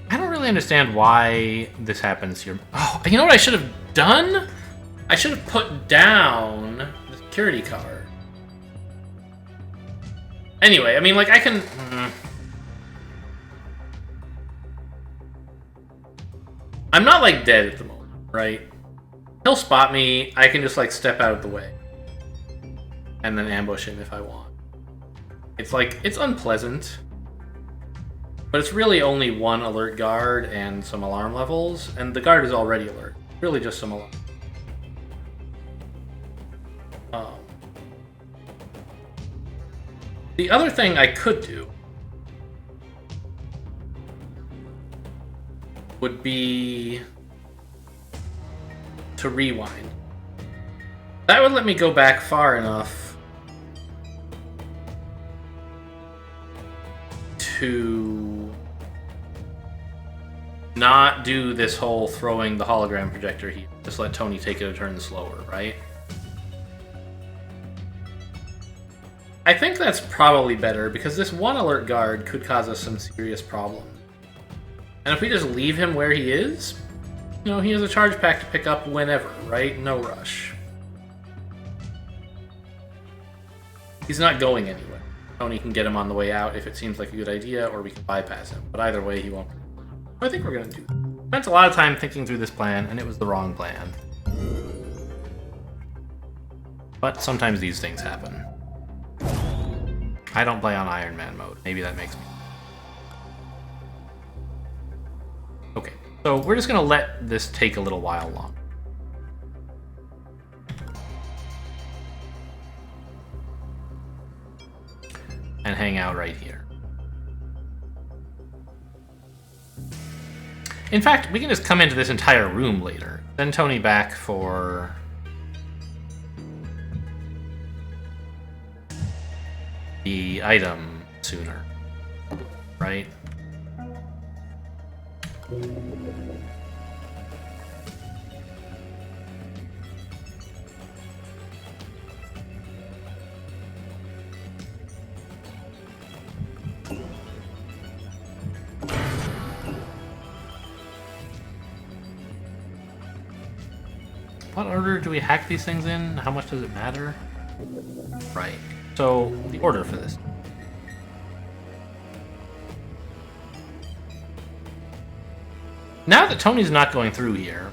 I don't really understand why this happens here. Oh, you know what I should have done? I should have put down the security card. Anyway, I mean, like, I can... I'm not, like, dead at the moment, right? He'll spot me, I can just, like, step out of the way. And then ambush him if I want. It's, like, it's unpleasant. But it's really only one alert guard and some alarm levels, and the guard is already alert. Really just some alarm. The other thing I could do would be to rewind. That would let me go back far enough to not do this whole throwing the hologram projector here. Just let Tony take it a turn slower, right? I think that's probably better, because this one alert guard could cause us some serious problems. And if we just leave him where he is, you know, he has a charge pack to pick up whenever, right? No rush. He's not going anywhere. Tony can get him on the way out if it seems like a good idea, or we can bypass him. But either way, he won't. I think we're going to do that. Spent a lot of time thinking through this plan, and it was the wrong plan. But sometimes these things happen. I don't play on Iron Man mode. Maybe that makes me... Okay, so we're just going to let this take a little while longer. And hang out right here. In fact, we can just come into this entire room later. Send Tony back for... the item sooner, right? what order do we hack these things in? How much does it matter? Right. So, the order for this. Now that Tony's not going through here,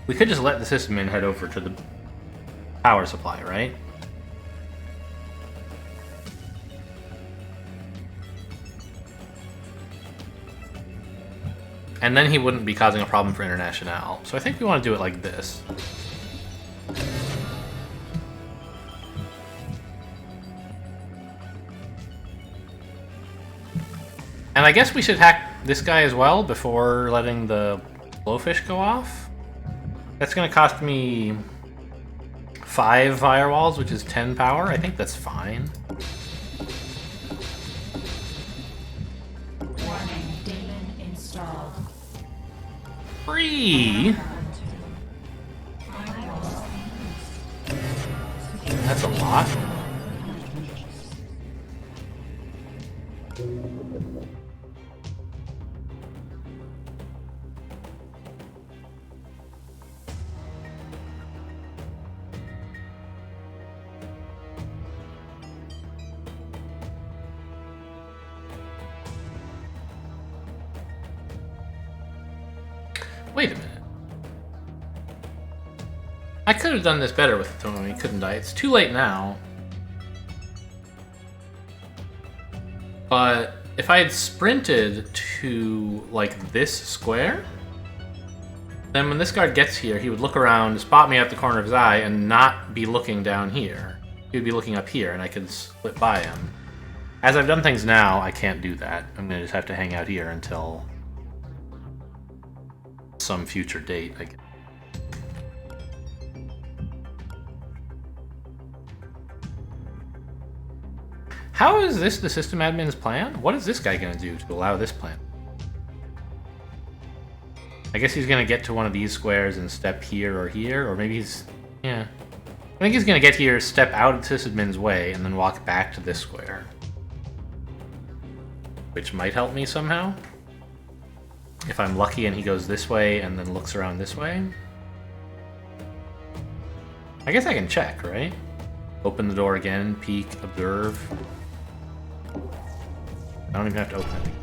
we could just let the system in head over to the power supply, right? And then he wouldn't be causing a problem for International. So I think we want to do it like this. And I guess we should hack this guy as well before letting the blowfish go off. That's going to cost me 5 firewalls, which is 10 power. I think that's fine. Warning, daemon installed. Free? That's a lot. Wait a minute. I could have done this better with Tony, couldn't I? It's too late now. But if I had sprinted to, like, this square, then when this guard gets here, he would look around, spot me at the corner of his eye, and not be looking down here. He would be looking up here, and I could slip by him. As I've done things now, I can't do that. I'm going to just have to hang out here until some future date, I guess. How is this the system admin's plan? What is this guy going to do to allow this plan? I guess he's going to get to one of these squares and step here, or maybe he's... yeah. I think he's going to get here, step out of sysadmin's way, and then walk back to this square. Which might help me somehow. If I'm lucky and he goes this way and then looks around this way. I guess I can check, right? Open the door again, peek, observe. I don't even have to open it again.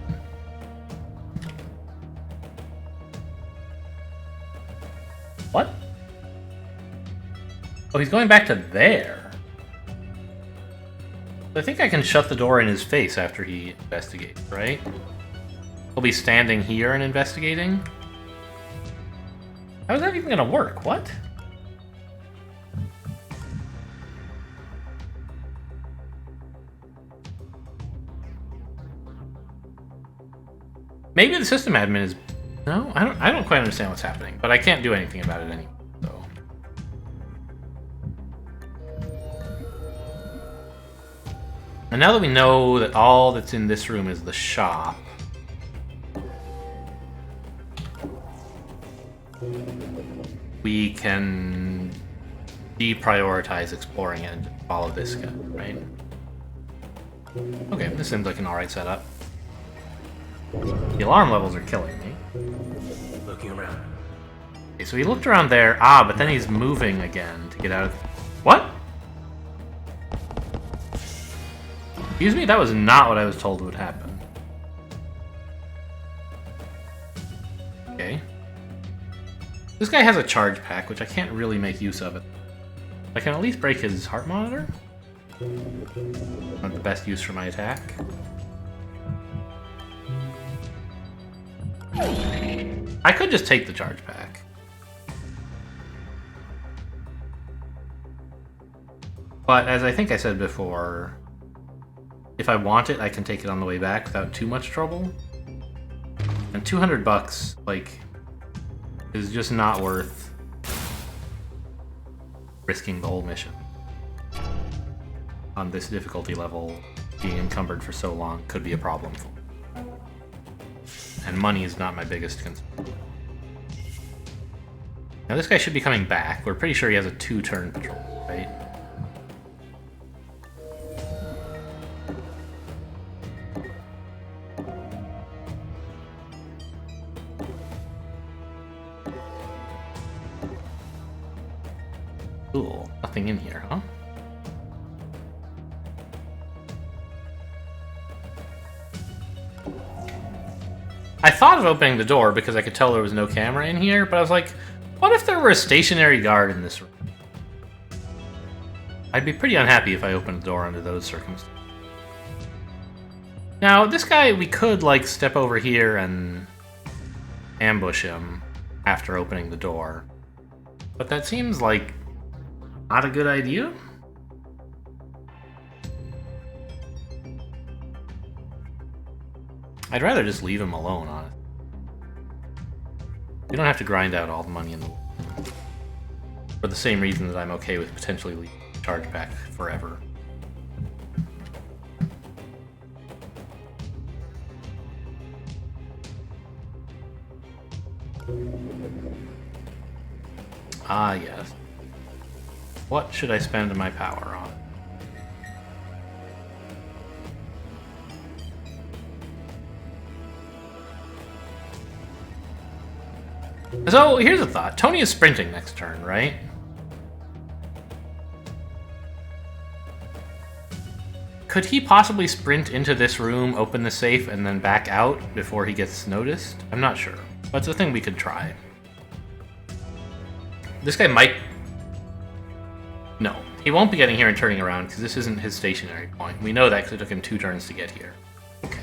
What? Oh, he's going back to there. I think I can shut the door in his face after he investigates, right? He'll be standing here and investigating? How is that even gonna work? What? Maybe the system admin is... no? I don't quite understand what's happening, but I can't do anything about it anyway, so... And now that we know that all that's in this room is the shop, we can deprioritize exploring it and just follow this guy, right? Okay, this seems like an alright setup. The alarm levels are killing me. Looking around. Okay, so he looked around there. Ah, but then he's moving again to get out of... what? Excuse me? That was not what I was told would happen. Okay. This guy has a charge pack, which I can't really make use of it. I can at least break his heart monitor. Not the best use for my attack. I could just take the charge pack. But as I think I said before, if I want it, I can take it on the way back without too much trouble. And 200 bucks, like, is just not worth risking the whole mission. On this difficulty level, being encumbered for so long could be a problem for me. And money is not my biggest concern. Now this guy should be coming back. We're pretty sure he has a 2-turn patrol, right? Cool. Nothing in here, huh? I thought of opening the door because I could tell there was no camera in here, but I was like, what if there were a stationary guard in this room? I'd be pretty unhappy if I opened the door under those circumstances. Now, this guy, we could, like, step over here and ambush him after opening the door. But that seems like not a good idea. I'd rather just leave him alone, honestly. We don't have to grind out all the money in the world. For the same reason that I'm okay with potentially leaving the charge pack forever. Ah, yes. What should I spend my power on? So, here's a thought. Tony is sprinting next turn, right? Could he possibly sprint into this room, open the safe, and then back out before he gets noticed? I'm not sure. But it's a thing we could try. This guy might... No. He won't be getting here and turning around, because this isn't his stationary point. We know that because it took him 2 turns to get here. Okay.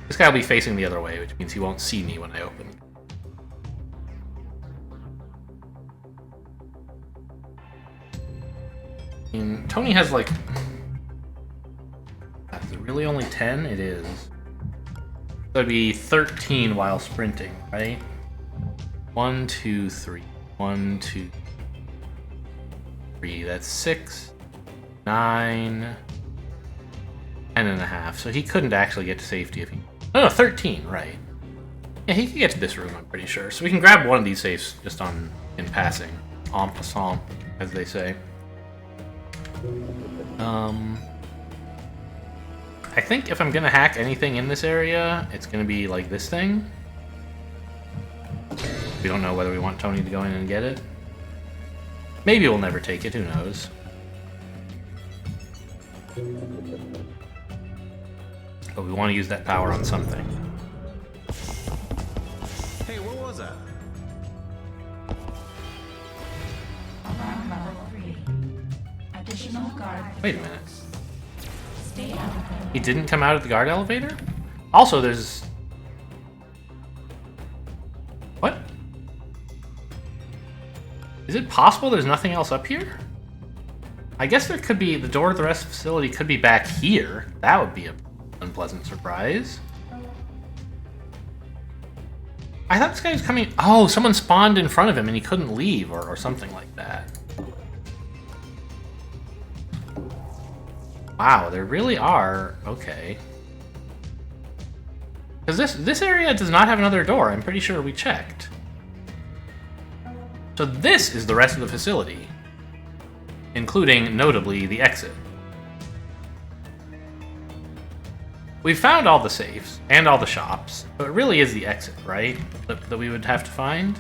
This guy will be facing the other way, which means he won't see me when I open. And Tony has, like... Is it really only 10? It is. So it'd be 13 while sprinting, right? 1, 2, 3. 1, 2, 3. That's 6, 9, 10.5. So he couldn't actually get to safety if he... No, 13, right. Yeah, he could get to this room, I'm pretty sure. So we can grab one of these safes just in passing. En passant, as they say. I think if I'm gonna hack anything in this area, it's gonna be like this thing. We don't know whether we want Tony to go in and get it. Maybe we'll never take it, who knows. But we want to use that power on something. Hey, what was that? Alarm level 3. Additional guard. Wait a minute. Stay out of the He didn't come out of the guard elevator? Also, there's... What? Is it possible there's nothing else up here? I guess there could be... The door to the rest of the facility could be back here. That would be an unpleasant surprise. I thought this guy was coming... Oh, someone spawned in front of him and he couldn't leave or something like that. Wow, there really are... Okay. Because this area does not have another door. I'm pretty sure we checked. So this is the rest of the facility. Including, notably, the exit. We've found all the safes and all the shops. So it really is the exit, right? That we would have to find?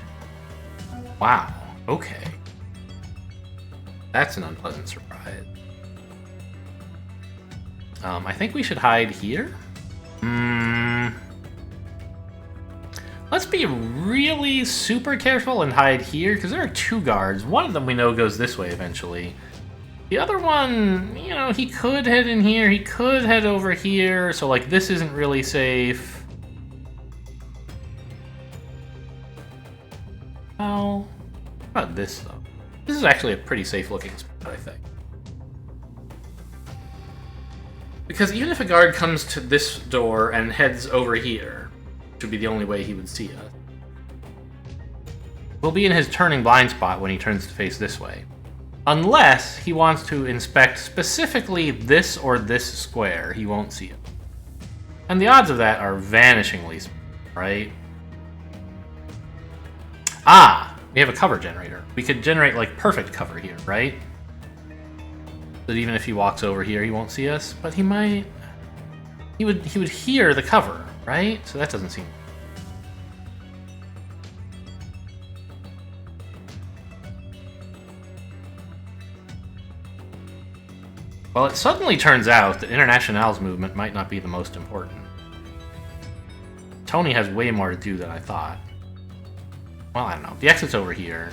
Wow. Okay. That's an unpleasant surprise. I think we should hide here. Let's be really super careful and hide here, because there are 2 guards. One of them we know goes this way eventually. The other one, you know, he could head in here, he could head over here, so, like, this isn't really safe. Well, how about this, though? This is actually a pretty safe-looking spot, I think. Because even if a guard comes to this door and heads over here, which would be the only way he would see us, we'll be in his turning blind spot when he turns to face this way. Unless he wants to inspect specifically this or this square, he won't see it. And the odds of that are vanishingly small, right? Ah! We have a cover generator. We could generate, like, perfect cover here, right? That even if he walks over here, he won't see us, but he might... He would hear the cover, right? So that doesn't seem... Well, it suddenly turns out that International's movement might not be the most important. Tony has way more to do than I thought. Well, I don't know. The exit's over here.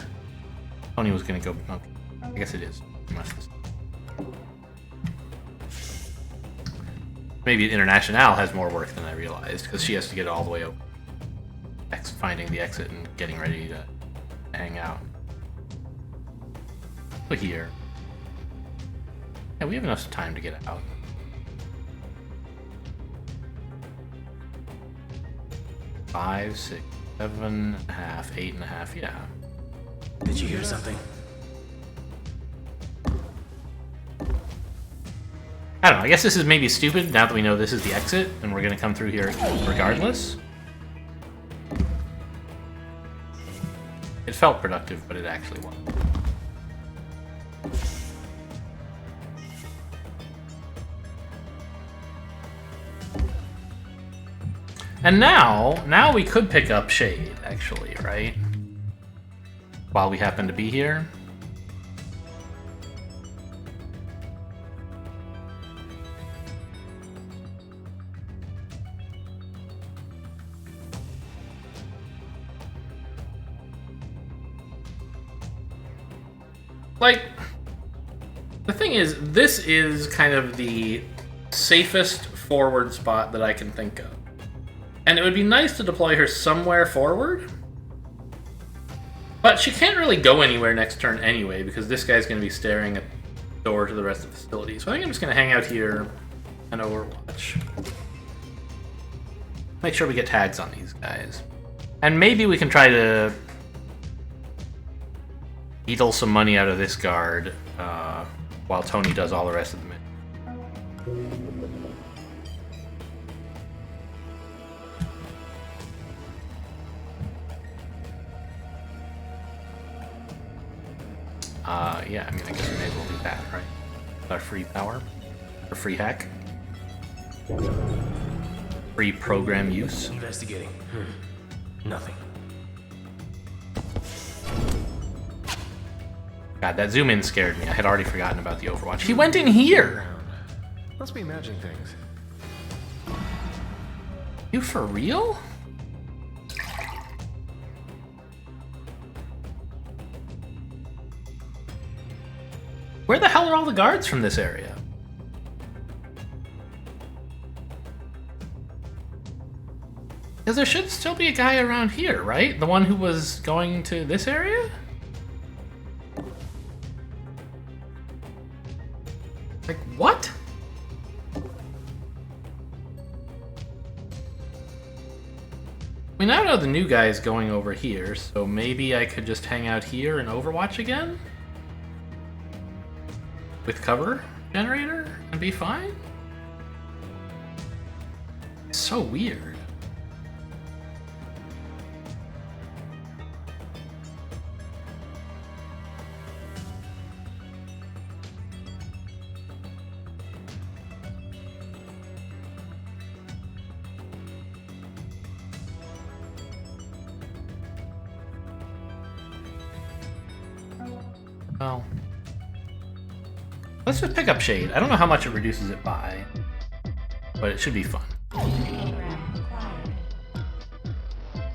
Tony was gonna go... Okay. I guess it is. Maybe International has more work than I realized, because she has to get all the way over. Finding the exit and getting ready to hang out. But here. Yeah, we have enough time to get out. Five, 6, 7.5, 8.5, yeah. Did you hear something? I don't know, I guess this is maybe stupid now that we know this is the exit and we're gonna come through here regardless. It felt productive, but it actually wasn't. And now we could pick up Shade, actually, right? While we happen to be here. Like, the thing is, this is kind of the safest forward spot that I can think of. And it would be nice to deploy her somewhere forward. But she can't really go anywhere next turn anyway, because this guy's going to be staring at the door to the rest of the facility. So I think I'm just going to hang out here and overwatch. Make sure we get tags on these guys. And maybe we can try to needle some money out of this guard while Tony does all the rest of the mission. Yeah, I mean, I guess we may as well do that, right? Our free power. Or free hack. Free program use. Investigating. Nothing. God, that zoom in scared me. I had already forgotten about the Overwatch. He went in here! Must be imagining things. You for real? Where the hell are all the guards from this area? Because there should still be a guy around here, right? The one who was going to this area? Like, what? We now know the new guy is going over here, so maybe I could just hang out here and Overwatch again? With cover generator and be fine? It's so weird. Well, let's just pick up Shade. I don't know how much it reduces it by, but it should be fun.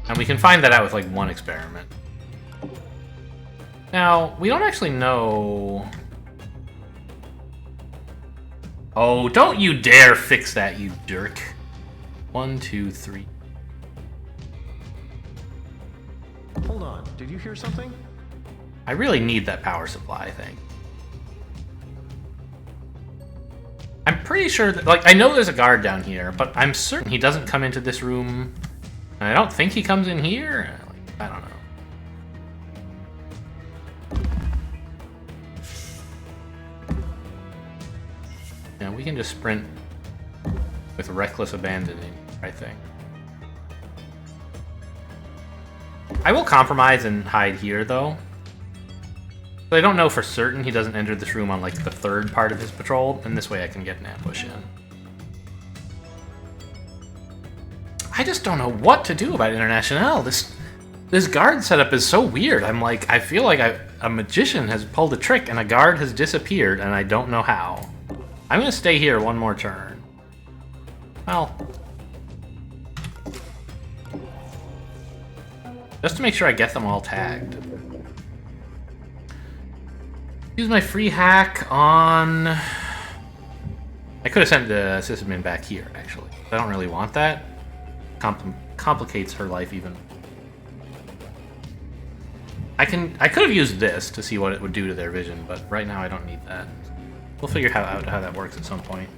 And we can find that out with like one experiment. Now, we don't actually know... Oh, don't you dare fix that, you jerk. 1, 2, 3. Hold on, did you hear something? I really need that power supply, I think. I'm pretty sure that, like, I know there's a guard down here, but I'm certain he doesn't come into this room. And I don't think he comes in here. Like, I don't know. Yeah, we can just sprint with reckless abandoning, I think. I will compromise and hide here, though. But I don't know for certain he doesn't enter this room on, like, the third part of his patrol, and this way I can get an ambush in. I just don't know what to do about International. This guard setup is so weird. I'm like, I feel like a magician has pulled a trick and a guard has disappeared, and I don't know how. I'm gonna stay here one more turn. Well, just to make sure I get them all tagged. Use my free hack on... I could have sent the system in back here, actually. I don't really want that. Complicates her life even. I could have used this to see what it would do to their vision, but right now I don't need that. We'll figure out how that works at some point.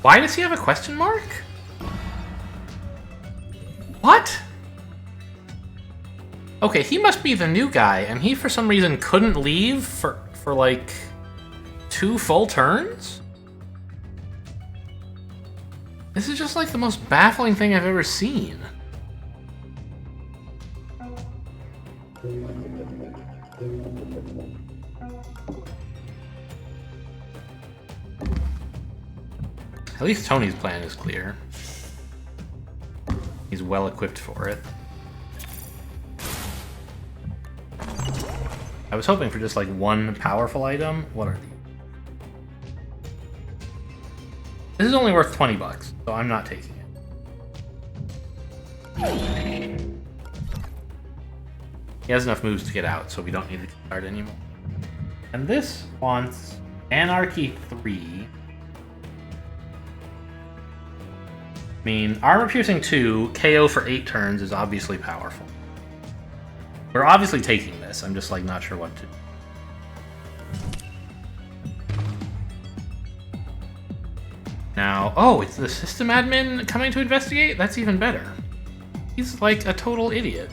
Why does he have a question mark? What? Okay, he must be the new guy, and he for some reason couldn't leave for like 2 full turns? This is just like the most baffling thing I've ever seen. At least Tony's plan is clear. He's well equipped for it. I was hoping for just like one powerful item. What are these? This is only worth 20 bucks, so I'm not taking it. He has enough moves to get out, so we don't need the card anymore. And this wants Anarchy 3. I mean, Armor Piercing 2, KO for 8 turns is obviously powerful. We're obviously taking this, I'm just like not sure what to do. Now, oh, it's the system admin coming to investigate? That's even better. He's like a total idiot.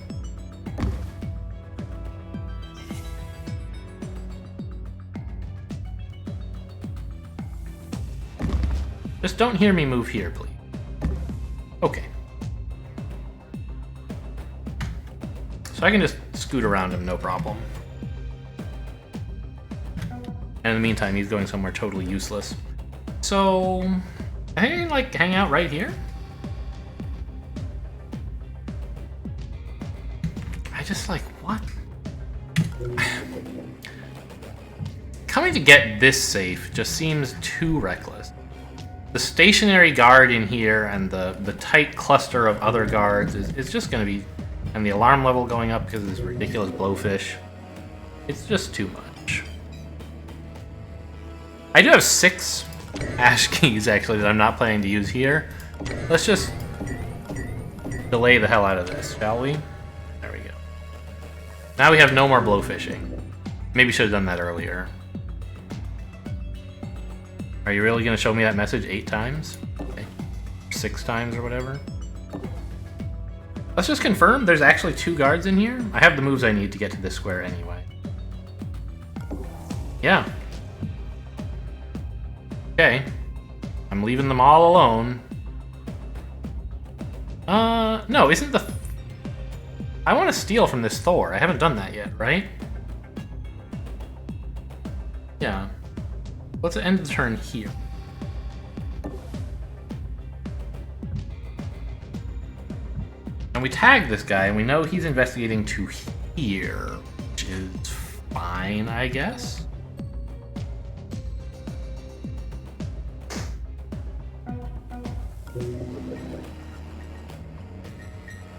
Just don't hear me move here, please. Okay. So I can just scoot around him, no problem. And in the meantime, he's going somewhere totally useless. So, I think I can, like, hang out right here? I just, like, what? Coming to get this safe just seems too reckless. The stationary guard in here and the tight cluster of other guards is just going to be... And the alarm level going up because of this ridiculous blowfish. It's just too much. I do have 6 ash keys, actually, that I'm not planning to use here. Let's just delay the hell out of this, shall we? There we go. Now we have no more blowfishing. Maybe should have done that earlier. Are you really going to show me that message 8 times? Okay. 6 times or whatever? Let's just confirm there's actually 2 guards in here. I have the moves I need to get to this square anyway. Yeah. Okay. I'm leaving them all alone. No, isn't the... I want to steal from this Thor. I haven't done that yet, right? Yeah. Let's end the turn here. And we tag this guy, and we know he's investigating to here, which is fine, I guess.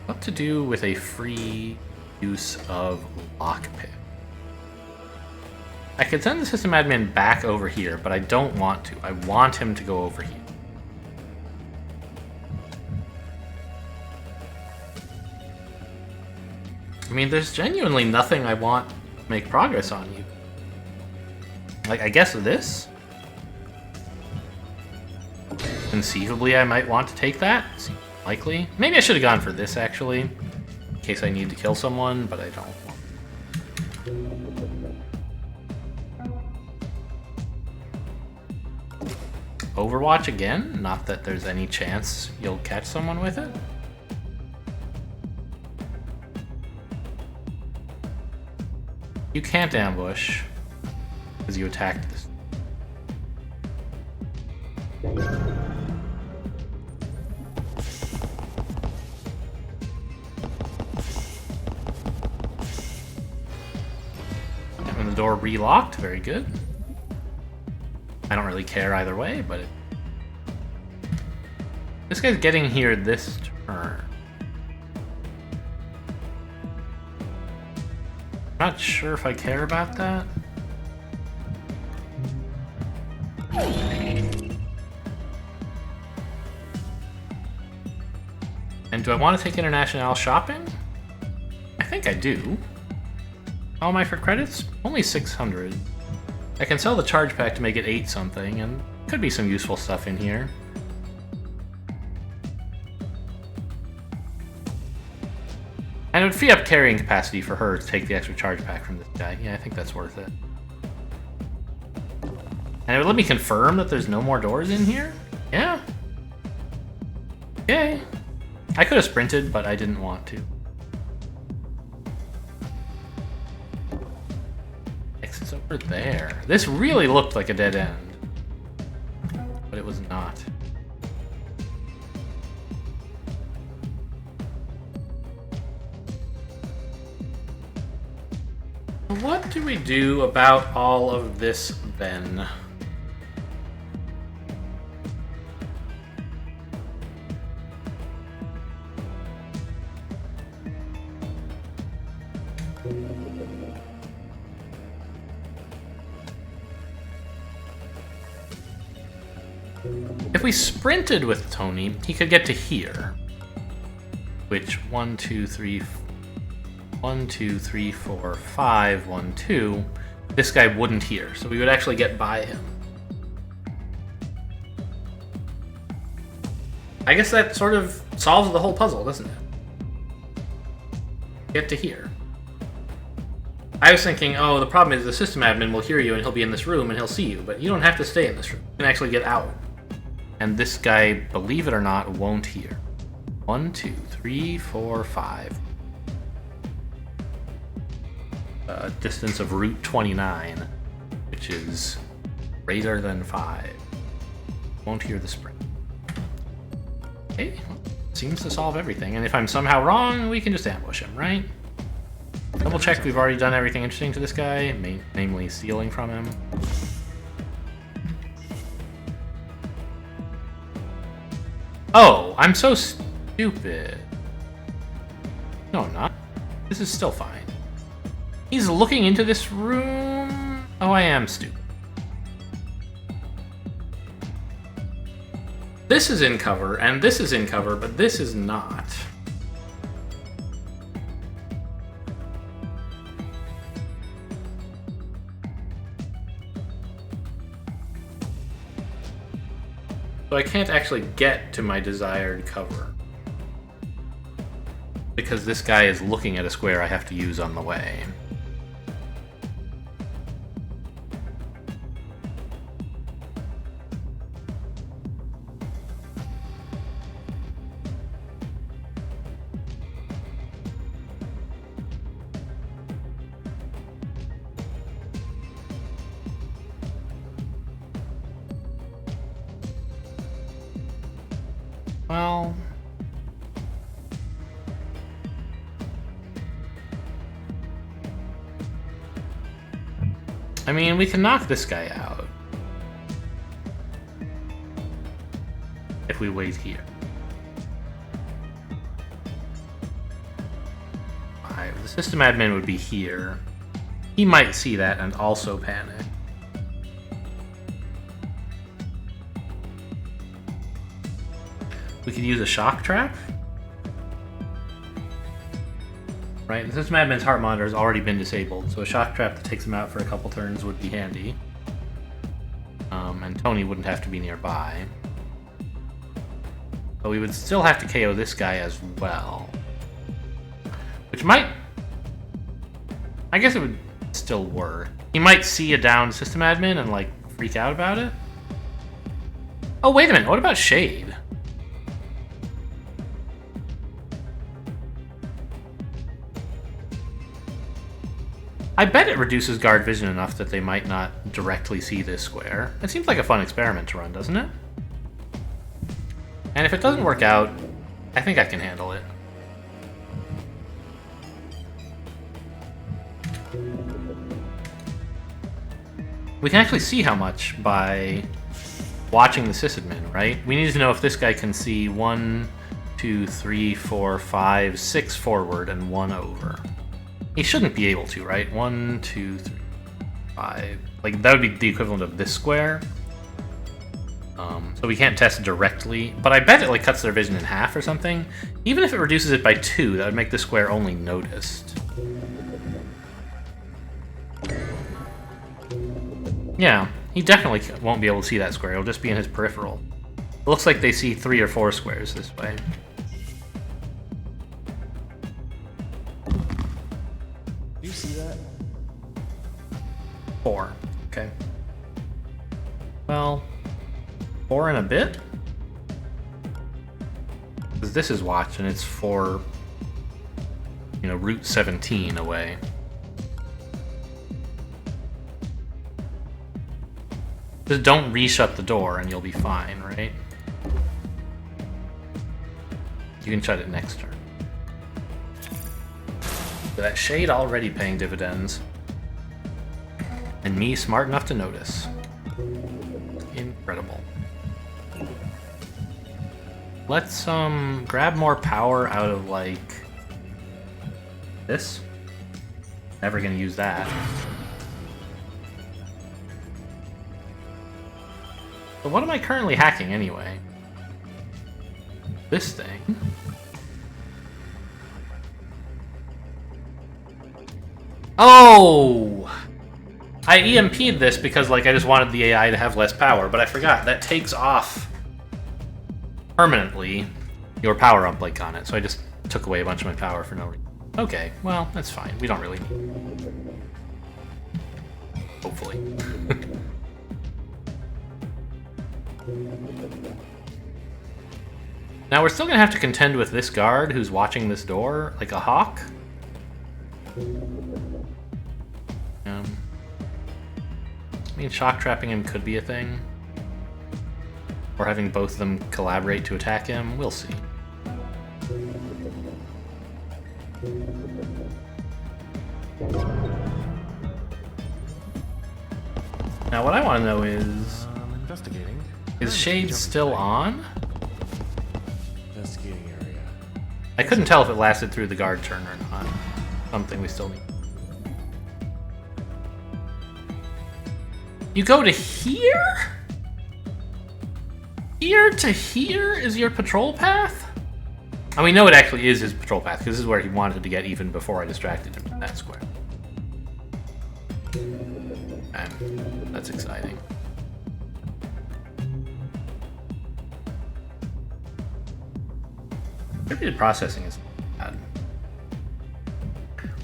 What to do with a free use of lockpick? I could send the system admin back over here, but I don't want to. I want him to go over here. I mean, there's genuinely nothing I want to make progress on you. Like, I guess this? Conceivably, I might want to take that. Seems likely. Maybe I should have gone for this, actually. In case I need to kill someone, but I don't want to. Overwatch again? Not that there's any chance you'll catch someone with it. You can't ambush because you attacked this. And the door relocked, very good. I don't really care either way, but this guy's getting here this turn. Not sure if I care about that. And do I want to take international shopping? I think I do. How am I for credits? Only 600. I can sell the charge pack to make it 8 something, and could be some useful stuff in here. And it would free up carrying capacity for her to take the extra charge pack from this guy. Yeah, I think that's worth it. And it would let me confirm that there's no more doors in here? Yeah. Okay. I could have sprinted, but I didn't want to. Exit's over there. This really looked like a dead end. But it was not. What do we do about all of this then? If we sprinted with Tony, he could get to here. Which 1, 2, 3, 1, 2, 3, 4, 5, 1, 2. This guy wouldn't hear, so we would actually get by him. I guess that sort of solves the whole puzzle, doesn't it? Get to here. I was thinking, oh, the problem is the system admin will hear you and he'll be in this room and he'll see you, but you don't have to stay in this room. You can actually get out. And this guy, believe it or not, won't hear. 1, 2, 3, 4, 5. Distance of Route 29, which is greater than 5. Won't hear the sprint. Okay, well, seems to solve everything. And if I'm somehow wrong, we can just ambush him, right? Double check we've already done everything interesting to this guy, namely stealing from him. Oh, I'm so stupid. No, I'm not. This is still fine. He's looking into this room. Oh, I am stupid. This is in cover, and this is in cover, but this is not. So I can't actually get to my desired cover. Because this guy is looking at a square I have to use on the way. Well, I mean, we can knock this guy out if we wait here. 5. The system admin would be here. He might see that and also panic. We could use a shock trap. Right, the system admin's heart monitor has already been disabled, so a shock trap that takes him out for a couple turns would be handy. And Tony wouldn't have to be nearby. But we would still have to KO this guy as well. Which might... I guess it would still work. He might see a downed system admin and, like, freak out about it. Oh, wait a minute, what about Shade? I bet it reduces guard vision enough that they might not directly see this square. It seems like a fun experiment to run, doesn't it? And if it doesn't work out, I think I can handle it. We can actually see how much by watching the sysadmin, right? We need to know if this guy can see 1, 2, 3, 4, 5, 6 forward and 1 over. He shouldn't be able to, right? 1, 2, 3, 5. Like, that would be the equivalent of this square. So we can't test directly, but I bet it like cuts their vision in half or something. Even if it reduces it by 2, that would make the square only noticed. Yeah, he definitely won't be able to see that square. It'll just be in his peripheral. It looks like they see 3 or 4 squares this way. You see that? 4. Okay. Well, 4 and a bit? Because this is watch and it's 4, root 17 away. Just don't reshut the door and you'll be fine, right? You can shut it next turn. So that shade already paying dividends. And me smart enough to notice. Incredible. Let's grab more power out of like this. Never gonna use that. But what am I currently hacking anyway? This thing. Oh! I EMP'd this because like I just wanted the AI to have less power, but I forgot that takes off permanently your power up like on it, so I just took away a bunch of my power for no reason. Okay, well, that's fine. We don't really need it. Hopefully. Now we're still gonna have to contend with this guard who's watching this door like a hawk. I mean, shock trapping him could be a thing. Or having both of them collaborate to attack him. We'll see. Now what I want to know is... investigating. Is Shade still on? Investigating area. I couldn't tell if it lasted through the guard turn or not. Something we still need. You go to here? Here to here is your patrol path? And we know it actually is his patrol path, because this is where he wanted to get even before I distracted him from that square. And that's exciting. Distributed processing is bad.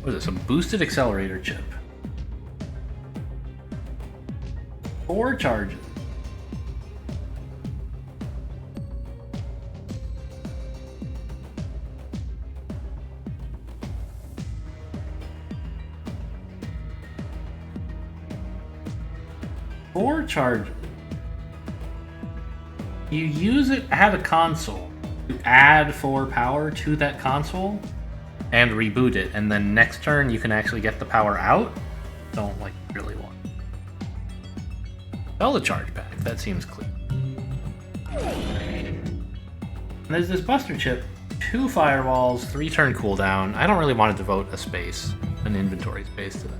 What is this? A boosted accelerator chip. 4 charges. You use it at a console to add 4 power to that console and reboot it, and then next turn you can actually get the power out. Don't like really want. Sell the charge back. That seems clear. And there's this buster chip, 2 firewalls, 3 turn cooldown. I don't really want to devote a space, an inventory space to that.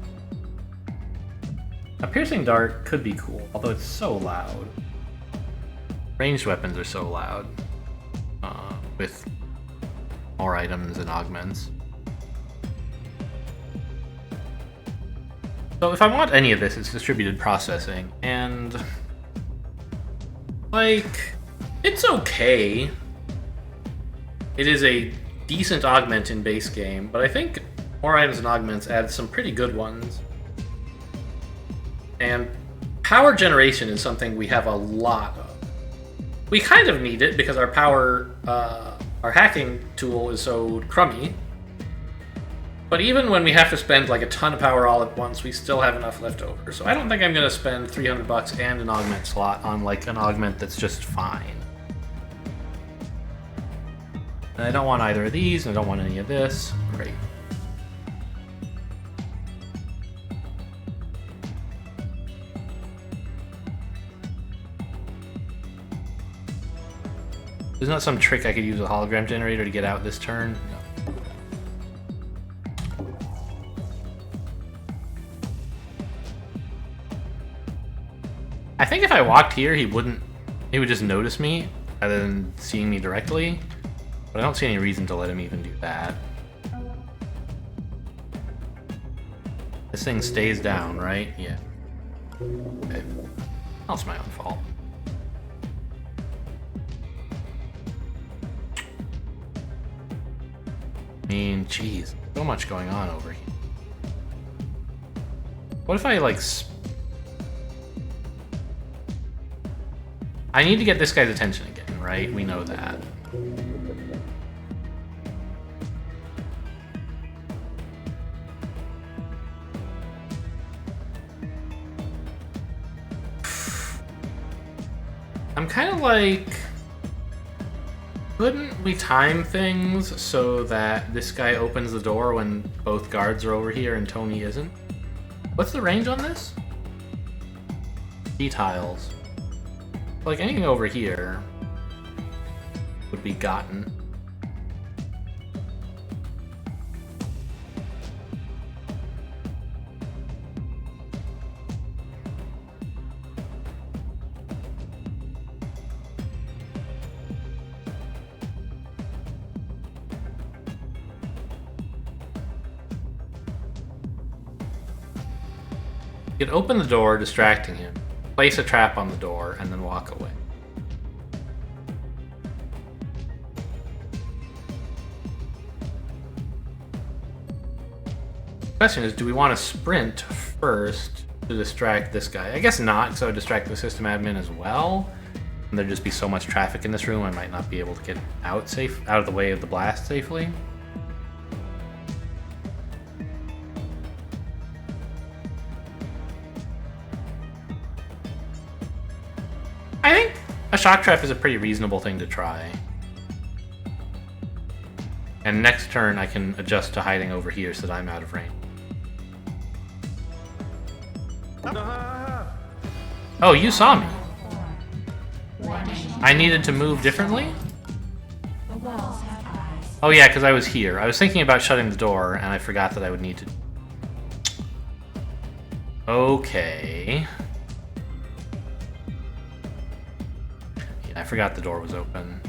A piercing dart could be cool, although it's so loud. Ranged weapons are so loud, with more items and augments. So if I want any of this, it's distributed processing, and like, it's okay. It is a decent augment in base game, but I think more items and augments add some pretty good ones. And power generation is something we have a lot of. We kind of need it because our power, our hacking tool is so crummy. But even when we have to spend like a ton of power all at once, we still have enough left over. So I don't think I'm going to spend $300 and an augment slot on like an augment that's just fine. And I don't want either of these, and I don't want any of this. Great. There's not some trick I could use a hologram generator to get out this turn? No. I think if I walked here, he would just notice me rather than seeing me directly. But I don't see any reason to let him even do that. This thing stays down, right? Yeah. Okay. That's my own fault. I mean, jeez, so much going on over here. What if I, like, I need to get this guy's attention again, right? We know that. I'm kind of like... Couldn't we time things so that this guy opens the door when both guards are over here and Tony isn't? What's the range on this? 3 tiles. Like anything over here would be gotten. You could open the door, distracting him, place a trap on the door, and then walk away. The question is, do we want to sprint first to distract this guy? I guess not, because I would distract the system admin as well. And there'd just be so much traffic in this room, I might not be able to get out of the way of the blast safely. I think a shock trap is a pretty reasonable thing to try. And next turn I can adjust to hiding over here so that I'm out of range. Oh, you saw me. I needed to move differently? The walls have eyes. Oh yeah, because I was here. I was thinking about shutting the door and I forgot that I would need to... Okay. I forgot the door was open.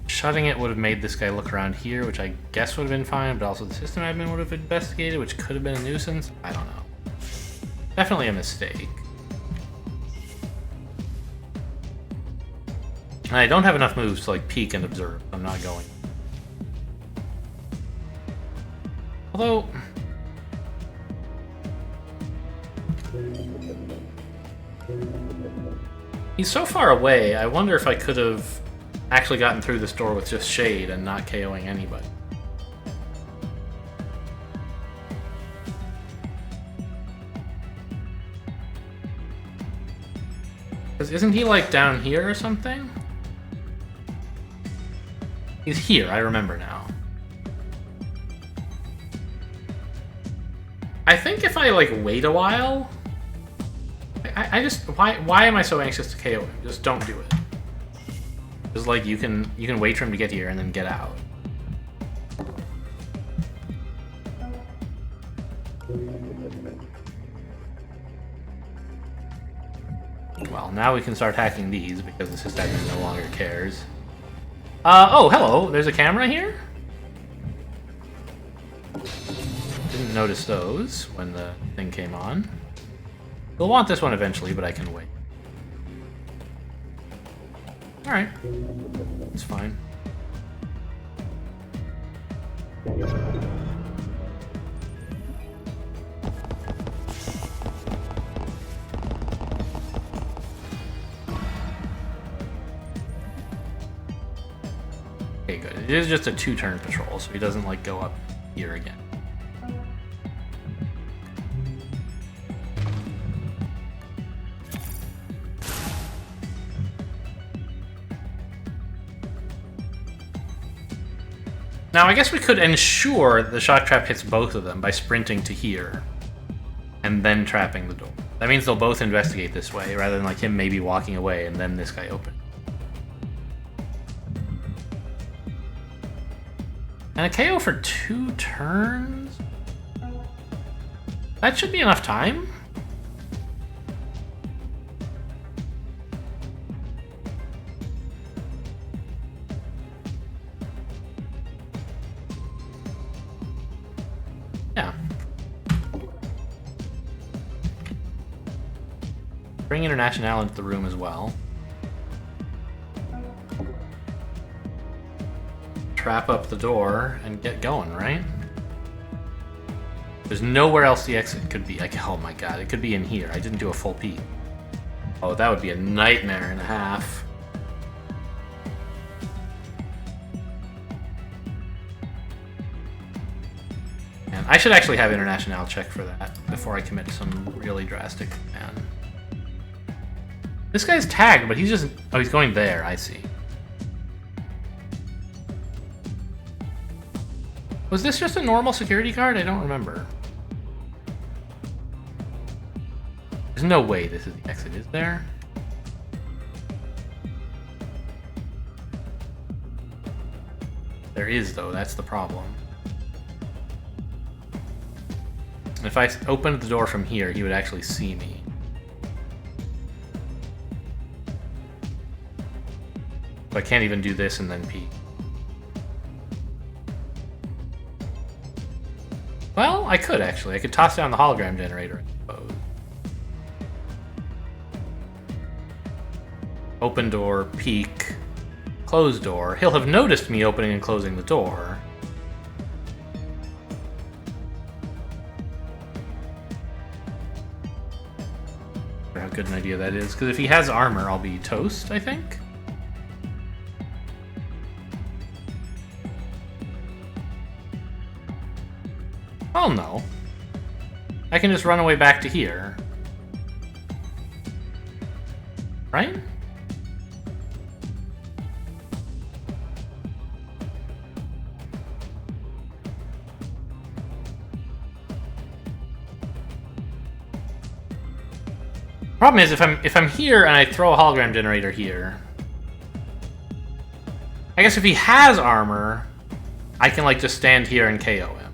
Shutting it would have made this guy look around here, which I guess would have been fine, but also the system admin would have investigated, which could have been a nuisance. I don't know. Definitely a mistake. And I don't have enough moves to like peek and observe. I'm not going. Although... he's so far away, I wonder if I could have actually gotten through this door with just shade and not KOing anybody. Because isn't he like down here or something? He's here, I remember now. I think if I like wait a while... I just why am I so anxious to KO him? Just don't do it. Just like you can wait for him to get here and then get out. Well, now we can start hacking these because the sysadmin no longer cares. Oh, hello. There's a camera here? Didn't notice those when the thing came on. We'll want this one eventually, but I can wait. Alright. It's fine. Okay, good. It is just a 2-turn patrol, so he doesn't like go up here again. Now, I guess we could ensure the shock trap hits both of them by sprinting to here and then trapping the door. That means they'll both investigate this way, rather than like him maybe walking away and then this guy open. And a KO for 2 turns? That should be enough time. Yeah. Bring International into the room as well. Trap up the door and get going, right? There's nowhere else the exit could be. Oh my god, it could be in here. I didn't do a full peek. Oh, that would be a nightmare and a half. And I should actually have International check for that before I commit to some really drastic plan. This guy's tagged, but he's just... Oh, he's going there, I see. Was this just a normal security guard? I don't remember. There's no way this is the exit, is there? There is, though. That's the problem. If I opened the door from here, he would actually see me. So I can't even do this and then peek. Well, I could actually. I could toss down the hologram generator, I suppose. Open door, peek, close door. He'll have noticed me opening and closing the door. I wonder how good an idea that is, because if he has armor, I'll be toast, I think. Oh no. I can just run away back to here. Right? Problem is, if I'm here and I throw a hologram generator here, I guess if he has armor, I can like just stand here and KO him.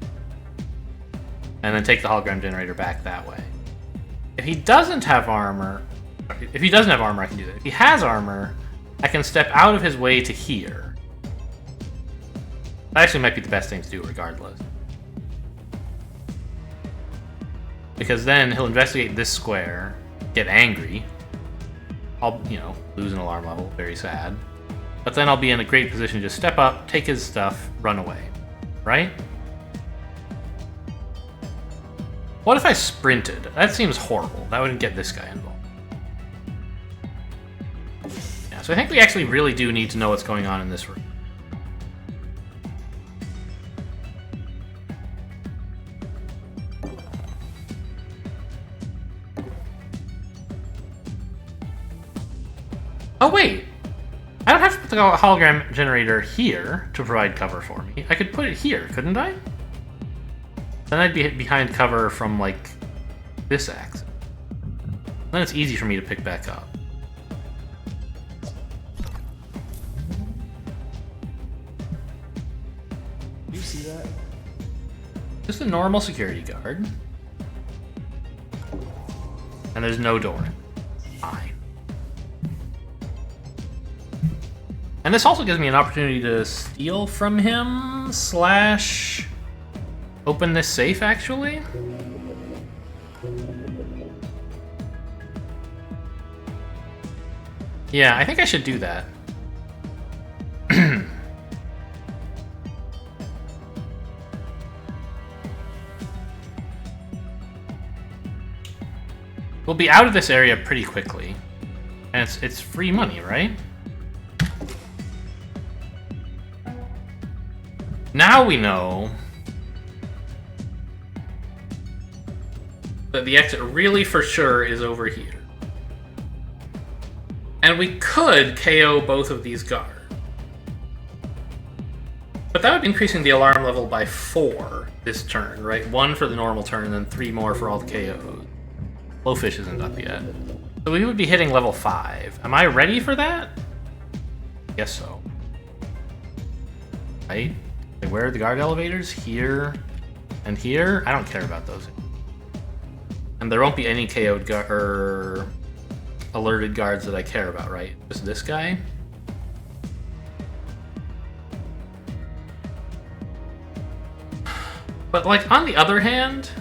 And then take the hologram generator back that way. If he doesn't have armor, I can do that. If he has armor, I can step out of his way to here. That actually might be the best thing to do regardless. Because then he'll investigate this square, get angry. I'll, lose an alarm level, very sad. But then I'll be in a great position to just step up, take his stuff, run away. Right? What if I sprinted? That seems horrible. That wouldn't get this guy involved. Yeah, so I think we actually really do need to know what's going on in this room. Oh wait! I don't have to put the hologram generator here to provide cover for me. I could put it here, couldn't I? Then I'd be behind cover from, like, this axis. Then it's easy for me to pick back up. You see that? Just a normal security guard. And there's no door in it. Fine. And this also gives me an opportunity to steal from him, / open this safe, actually? Yeah, I think I should do that. We'll be out of this area pretty quickly. And it's free money, right? Now we know that the exit really for sure is over here. And we could KO both of these guards. But that would be increasing the alarm level by 4 this turn, right? 1 for the normal turn, and then 3 more for all the KOs. Blowfish isn't up yet. So we would be hitting level 5. Am I ready for that? Guess so. Right? Like, where are the guard elevators? Here and here? I don't care about those. And there won't be any KO'd or alerted guards that I care about, right? Just this guy? But, like, on the other hand,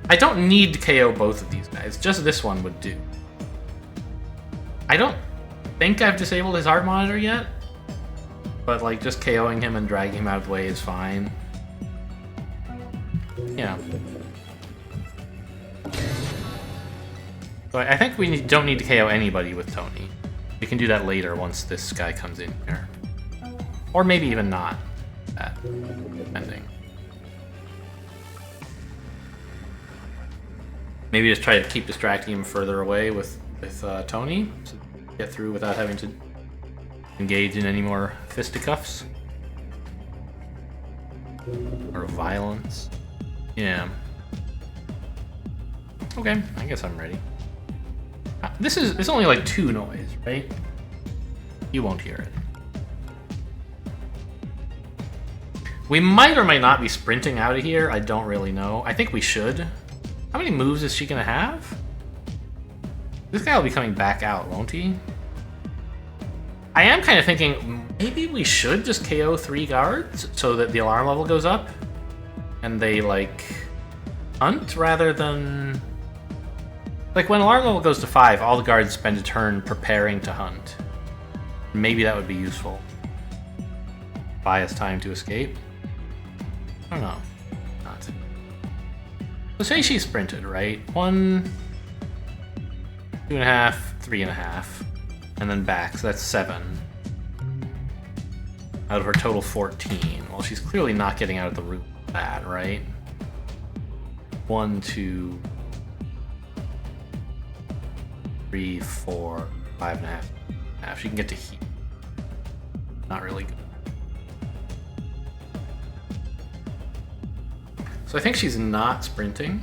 I don't need to KO both of these guys. Just this one would do. I don't think I've disabled his heart monitor yet. But, like, just KOing him and dragging him out of the way is fine. Yeah. So I think we don't need to KO anybody with Tony. We can do that later once this guy comes in here. Or maybe even not. That, depending. Maybe just try to keep distracting him further away with Tony, so get through without having to engage in any more fisticuffs or violence. Yeah. Okay, I guess I'm ready. It's only like 2 noise, right? You won't hear it. We might or might not be sprinting out of here. I don't really know. I think we should. How many moves is she gonna have? This guy will be coming back out, won't he? I am kind of thinking maybe we should just KO 3 guards so that the alarm level goes up and they, like, hunt rather than... Like, when alarm level goes to 5, all the guards spend a turn preparing to hunt. Maybe that would be useful. Buy us time to escape? I don't know. Not. So say she sprinted, right? 1, 2.5, 3.5, and then back, so that's 7. Out of her total 14. Well, she's clearly not getting out of the room with that, right? 1, 2, 3, 4, 5.5. She can get to here. Not really good. So I think she's not sprinting.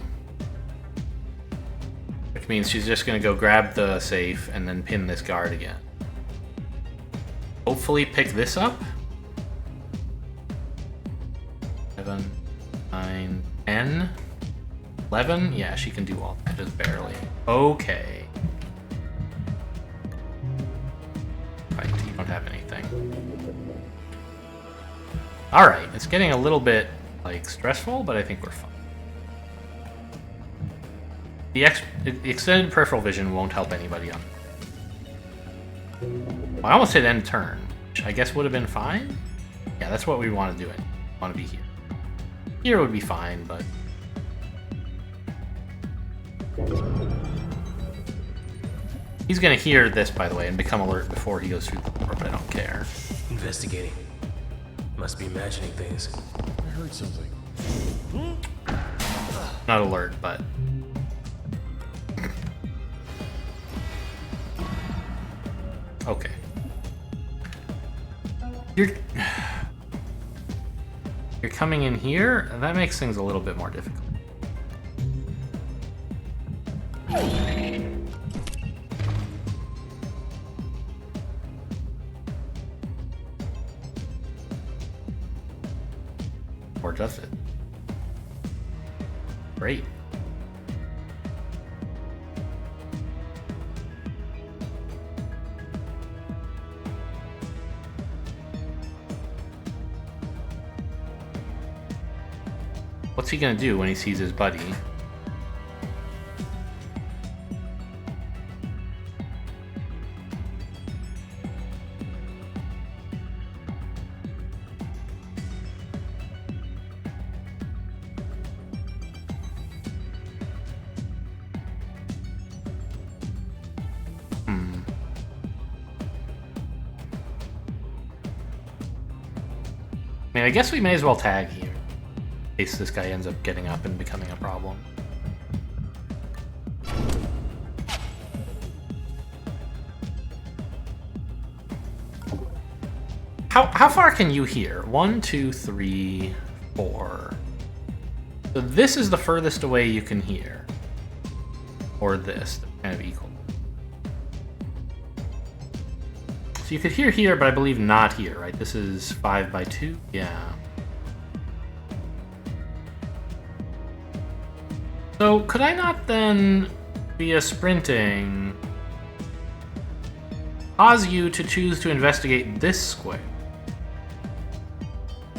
Which means she's just going to go grab the safe and then pin this guard again. Hopefully pick this up. 7, 9, 10, 11. Yeah, she can do all that, just barely. Okay. Right, you don't have anything. Alright, it's getting a little bit, like, stressful, but I think we're fine. The extended peripheral vision won't help anybody on. Well, I almost hit end turn, which I guess would have been fine. Yeah, that's what we want to do. We want to be here. Here would be fine, but... He's going to hear this, by the way, and become alert before he goes through the door, but I don't care. Investigating. Must be imagining things. I heard something. Not alert, but... Okay. You're coming in here, and that makes things a little bit more difficult. Or does it? Great. What's he gonna do when he sees his buddy? I mean, I guess we may as well tag here. In case this guy ends up getting up and becoming a problem. How far can you hear? 1, 2, 3, 4. So this is the furthest away you can hear. Or this, they're kind of equal. So you could hear here, but I believe not here, right? This is 5 by 2? Yeah. So could I not then, via sprinting, cause you to choose to investigate this square?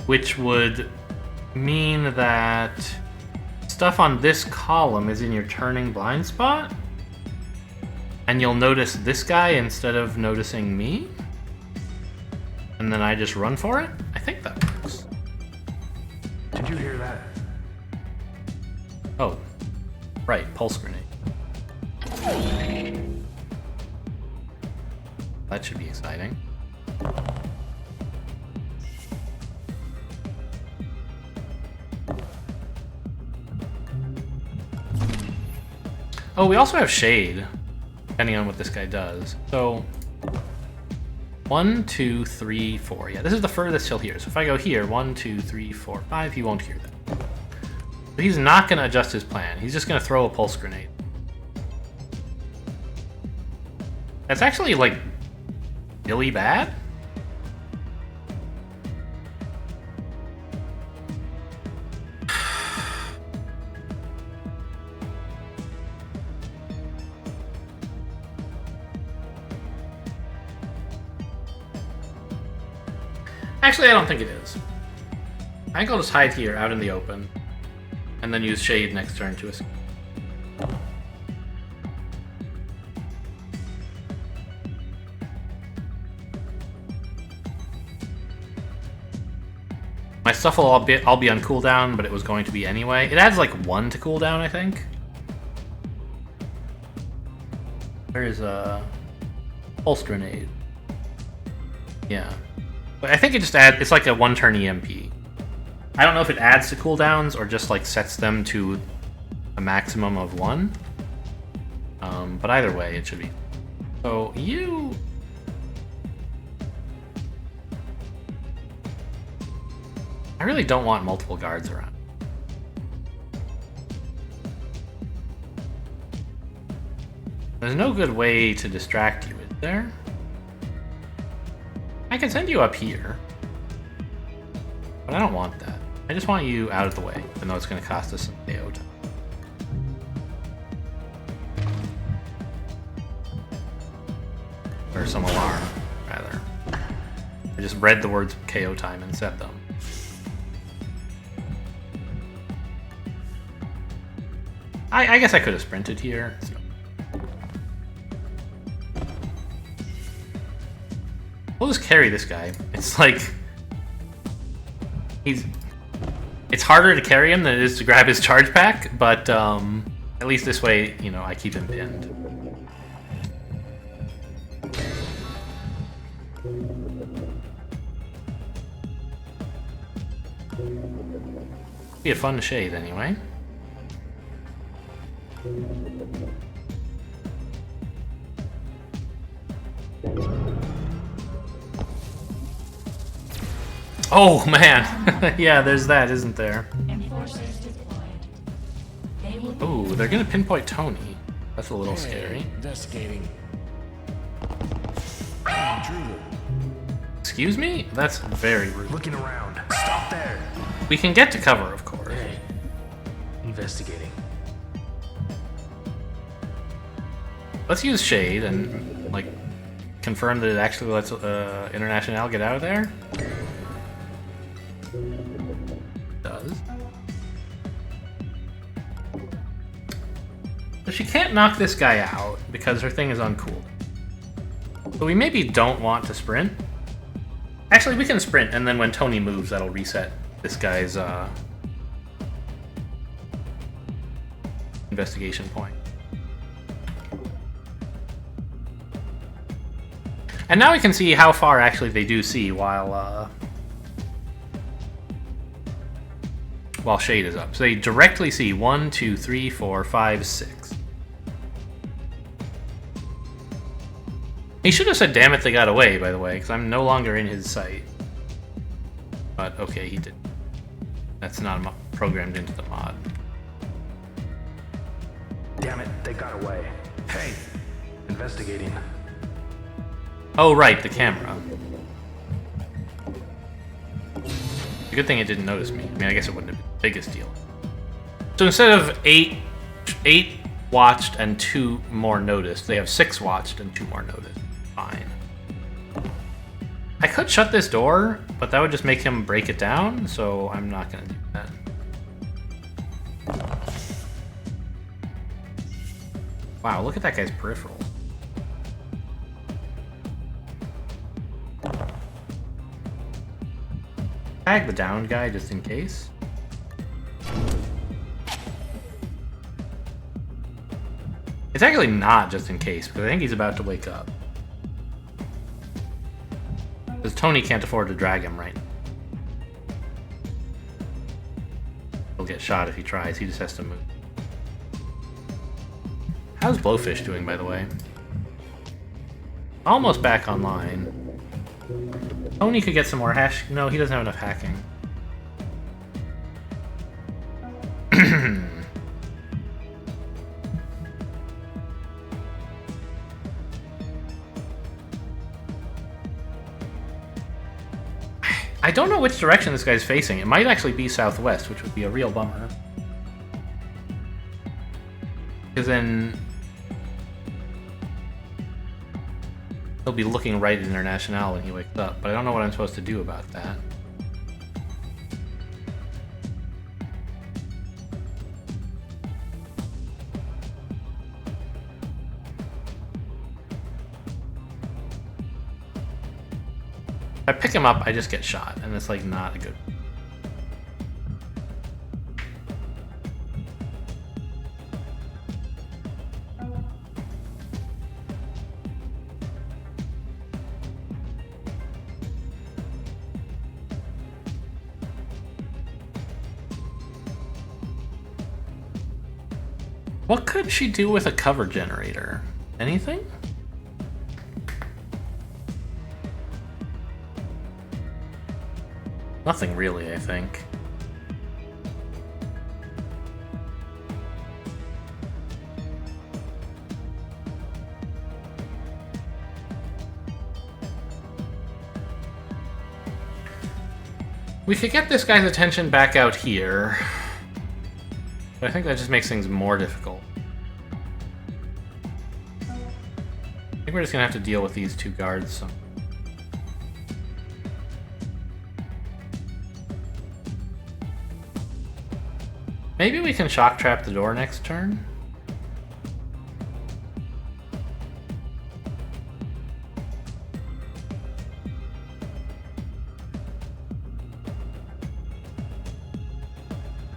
Which would mean that stuff on this column is in your turning blind spot? And you'll notice this guy instead of noticing me? And then I just run for it? I think that works. Did you hear that? Oh, right, pulse grenade. That should be exciting. Oh, we also have shade, depending on what this guy does. So, 1, 2, 3, 4. Yeah, this is the furthest he'll hear. So if I go here, 1, 2, 3, 4, 5, he won't hear that. But he's not going to adjust his plan. He's just going to throw a pulse grenade. That's actually, like, really bad. Actually, I don't think it is. I think I'll just hide here, out in the open, and then use shade next turn to escape. My stuff will all be on cooldown, but it was going to be anyway. It adds like 1 to cooldown, I think. There's a pulse grenade. Yeah. But I think it just adds, it's like a 1-turn EMP. I don't know if it adds to cooldowns or just like sets them to a maximum of 1. But either way, it should be. So you... I really don't want multiple guards around. There's no good way to distract you, is there? I can send you up here. But I don't want that. I just want you out of the way, even though it's going to cost us some KO time. Or some alarm, rather. I just read the words KO time and set them. I guess I could have sprinted here. So. We'll just carry this guy. It's like... It's harder to carry him than it is to grab his charge pack, but at least this way, you know, I keep him pinned. Be a fun shade anyway. Oh man, yeah, there's that, isn't there? Enforcers deployed. They will be Ooh, they're gonna pinpoint Tony. That's a little scary. Investigating. Intruder. Excuse me? That's very rude. Looking around. Stop there. We can get to cover, of course. Hey. Investigating. Let's use shade and like confirm that it actually lets International get out of there. Does. But she can't knock this guy out because her thing is uncooled. So we maybe don't want to sprint. Actually, we can sprint, and then when Tony moves, that'll reset this guy's investigation point. And now we can see how far actually they do see while while shade is up. So they directly see 1, 2, 3, 4, 5, 6. He should have said, damn it, they got away, by the way, because I'm no longer in his sight. But, okay, he did. That's not programmed into the mod. Damn it, they got away. Hey, investigating. Oh, right, the camera. It's a good thing it didn't notice me. I mean, I guess it wouldn't have been the biggest deal. So instead of 8 watched and 2 more noticed, they have 6 watched and 2 more noticed. Fine. I could shut this door, but that would just make him break it down, so I'm not gonna do that. Wow, look at that guy's peripheral. Tag the downed guy just in case. It's actually not just in case, because I think he's about to wake up. Because Tony can't afford to drag him right now. He'll get shot if he tries, he just has to move. How's Blowfish doing, by the way? Almost back online. Tony could get some more hash. No, he doesn't have enough hacking. I don't know which direction this guy's facing. It might actually be southwest, which would be a real bummer. Because then he'll be looking right at International when he wakes up, but I don't know what I'm supposed to do about that. If I pick him up, I just get shot, and it's like not a good. What could she do with a cover generator? Anything? Nothing really, I think. We could get this guy's attention back out here. But I think that just makes things more difficult. I think we're just gonna have to deal with these 2 guards. So. Maybe we can shock trap the door next turn?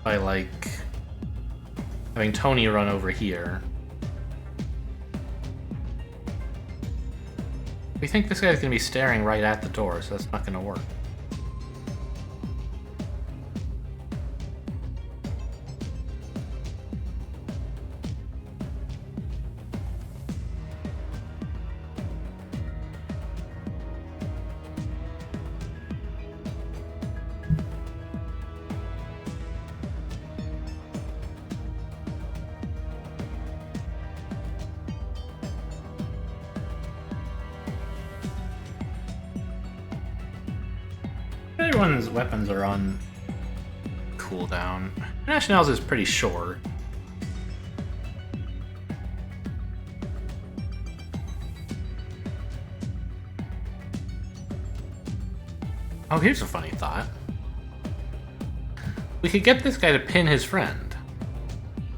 By like having Tony run over here. We think this guy's gonna be staring right at the door, so that's not gonna work. Everyone's weapons are on cooldown. Nationals is pretty short. Oh, here's a funny thought. We could get this guy to pin his friend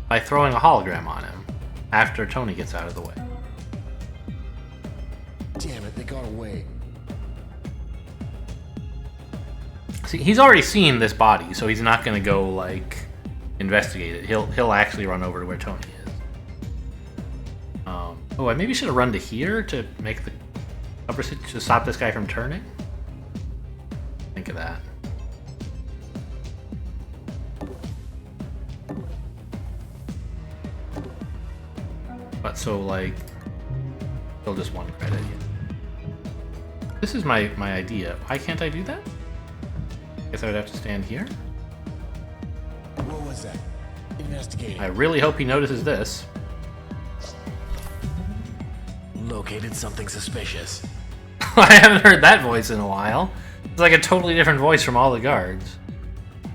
by throwing a hologram on him after Tony gets out of the way. Damn it, they got away. See, he's already seen this body, so he's not gonna go like investigate it. He'll actually run over to where Tony is. Oh, I maybe should have run to here to make the upper to stop this guy from turning. Think of that. But so, like, still just 1 credit. This is my idea. Why can't I do that? Guess I would have to stand here. What was that? Investigating. I really hope he notices this. Located something suspicious. I haven't heard that voice in a while. It's like a totally different voice from all the guards.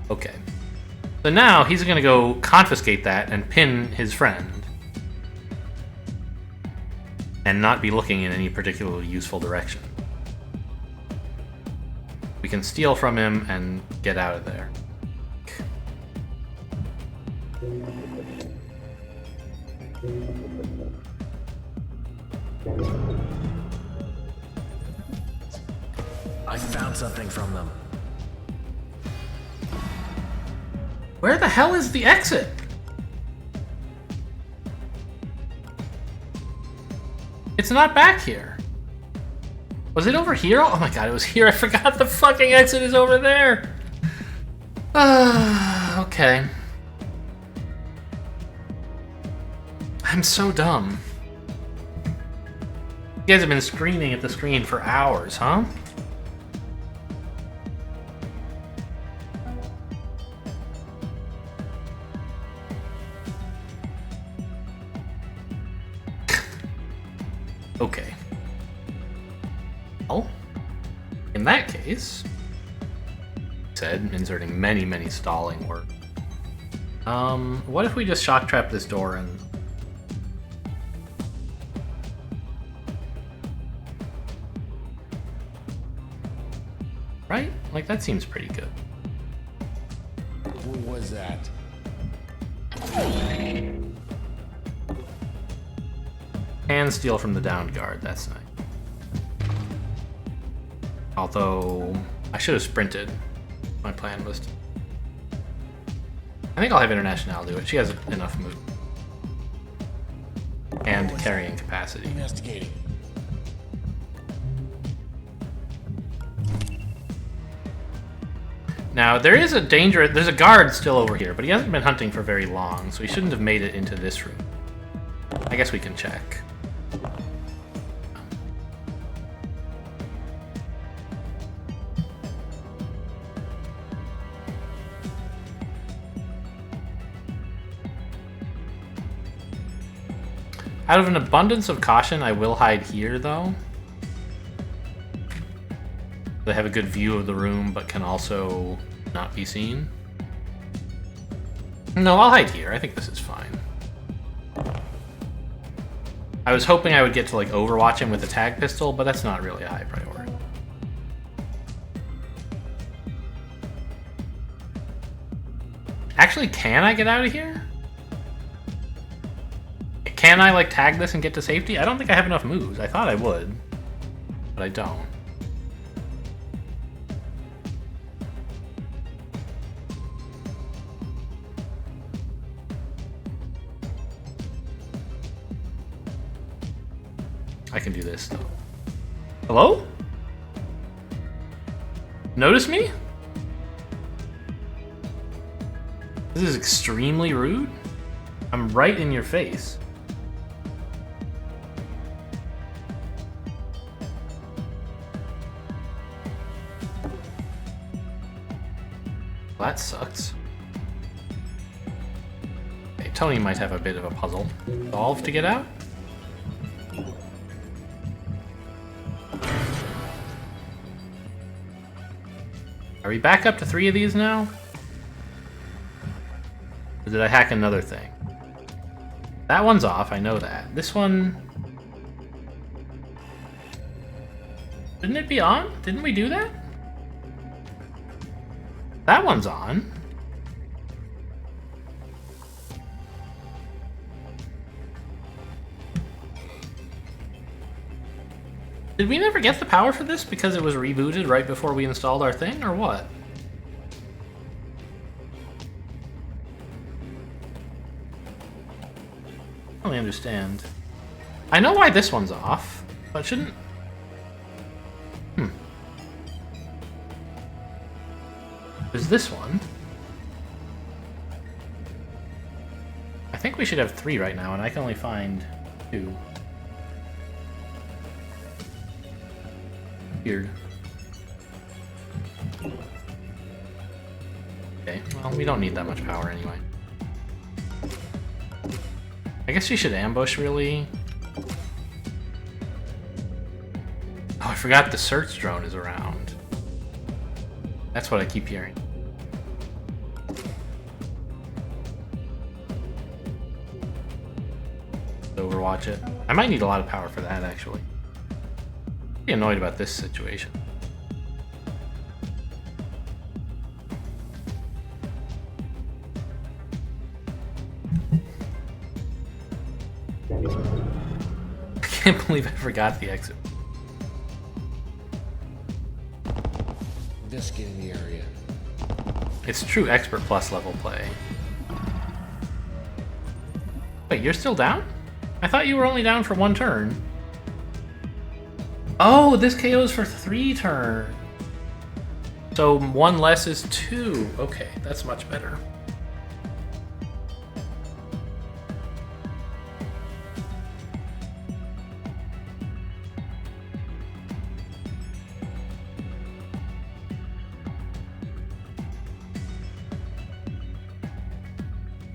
Okay. So now he's gonna go confiscate that and pin his friend. And not be looking in any particularly useful direction. We can steal from him and get out of there. I found something from them. Where the hell is the exit? It's not back here. Was it over here? Oh my god, it was here. I forgot the fucking exit is over there. Okay. I'm so dumb. You guys have been screaming at the screen for hours, huh? Okay. Well, in that case, said, inserting many stalling work. What if we just shock trap this door and... Right? Like, that seems pretty good. What was that? And steal from the downed guard, that's nice. Although, I should have sprinted. My plan was to... I think I'll have International do it. She has enough movement. And carrying capacity. Investigating. Now, there is a danger... There's a guard still over here, but he hasn't been hunting for very long, so he shouldn't have made it into this room. I guess we can check. Out of an abundance of caution, I will hide here, though. They have a good view of the room, but can also not be seen. No, I'll hide here. I think this is fine. I was hoping I would get to, like, overwatch him with a tag pistol, but that's not really a high priority. Actually, can I get out of here? Can I, like, tag this and get to safety? I don't think I have enough moves. I thought I would, but I don't. I can do this, though. Hello? Notice me? This is extremely rude. I'm right in your face. That sucks. Okay, Tony might have a bit of a puzzle solved to get out. Are we back up to 3 of these now? Or did I hack another thing? That one's off, I know that. This one... Didn't it be on? Didn't we do that? That one's on. Did we never get the power for this because it was rebooted right before we installed our thing, or what? I don't really understand. I know why this one's off, but shouldn't... There's this one. I think we should have 3 right now, and I can only find 2. Weird. Okay, well, we don't need that much power anyway. I guess she should ambush, really. Oh, I forgot the search drone is around. That's what I keep hearing. Overwatch it. I might need a lot of power for that, actually. I'm annoyed about this situation. I can't believe I forgot the exit. Investigating the area. It's true expert plus level play. Wait, you're still down? I thought you were only down for 1 turn. Oh, this KO's for 3 turns. So 1 less is 2. Okay, that's much better.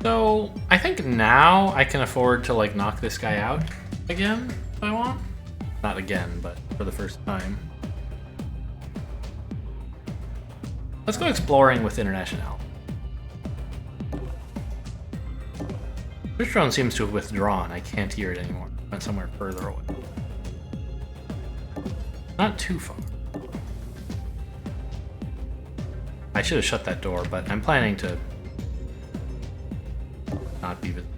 So, I think now I can afford to, like, knock this guy out again, if I want. Not again, but for the first time. Let's go exploring with International. This drone seems to have withdrawn. I can't hear it anymore. It went somewhere further away. Not too far. I should have shut that door, but I'm planning to not be visible.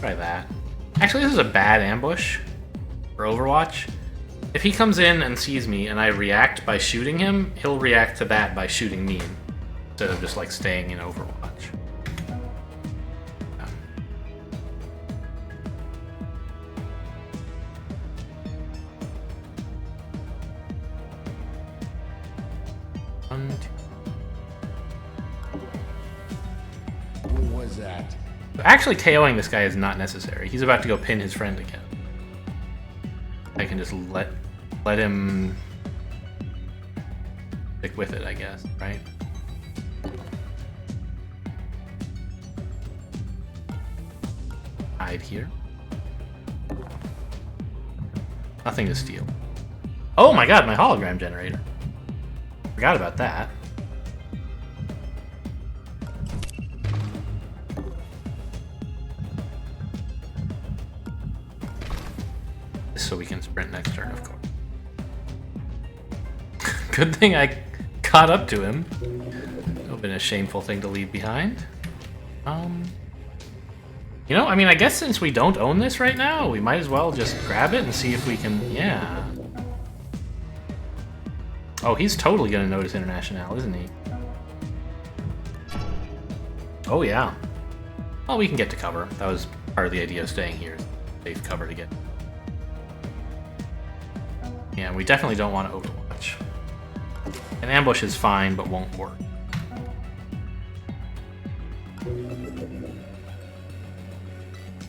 Try that. Actually, this is a bad ambush for Overwatch. If he comes in and sees me and I react by shooting him, he'll react to that by shooting me instead of just like staying in Overwatch. One, two. What was that? Actually, KOing this guy is not necessary. He's about to go pin his friend again. I can just let him stick with it, I guess, right? Hide here. Nothing to steal. Oh my god, my hologram generator. Forgot about that. So we can sprint next turn, of course. Good thing I caught up to him. It would have been a shameful thing to leave behind. You know, I mean, I guess since we don't own this right now, we might as well just grab it and see if we can, yeah. Oh, he's totally gonna notice International, isn't he? Oh, yeah. Well, we can get to cover. That was part of the idea of staying here. Safe cover to get. Yeah, we definitely don't want to Overwatch. An ambush is fine, but won't work.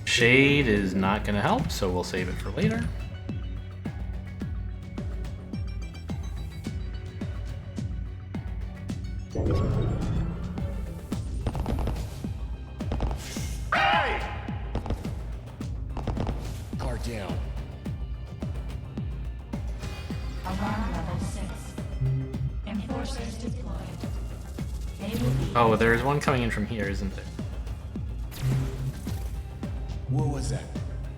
Shade is not going to help, so we'll save it for later. Guard down. Alarm level 6. Enforcers deployed. They will be Oh, there's one coming in from here, isn't there? What was that?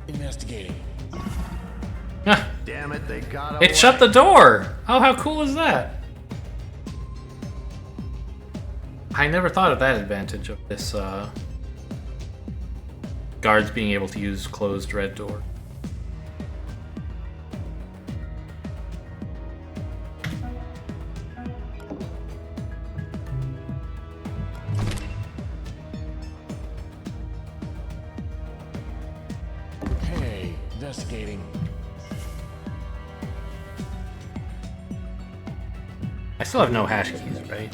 Investigating. Ah, Damn it, they got it shut the door! Oh, how cool is that? I never thought of that advantage of this, guards being able to use closed red door. Hey, investigating. I still have no hash keys, right?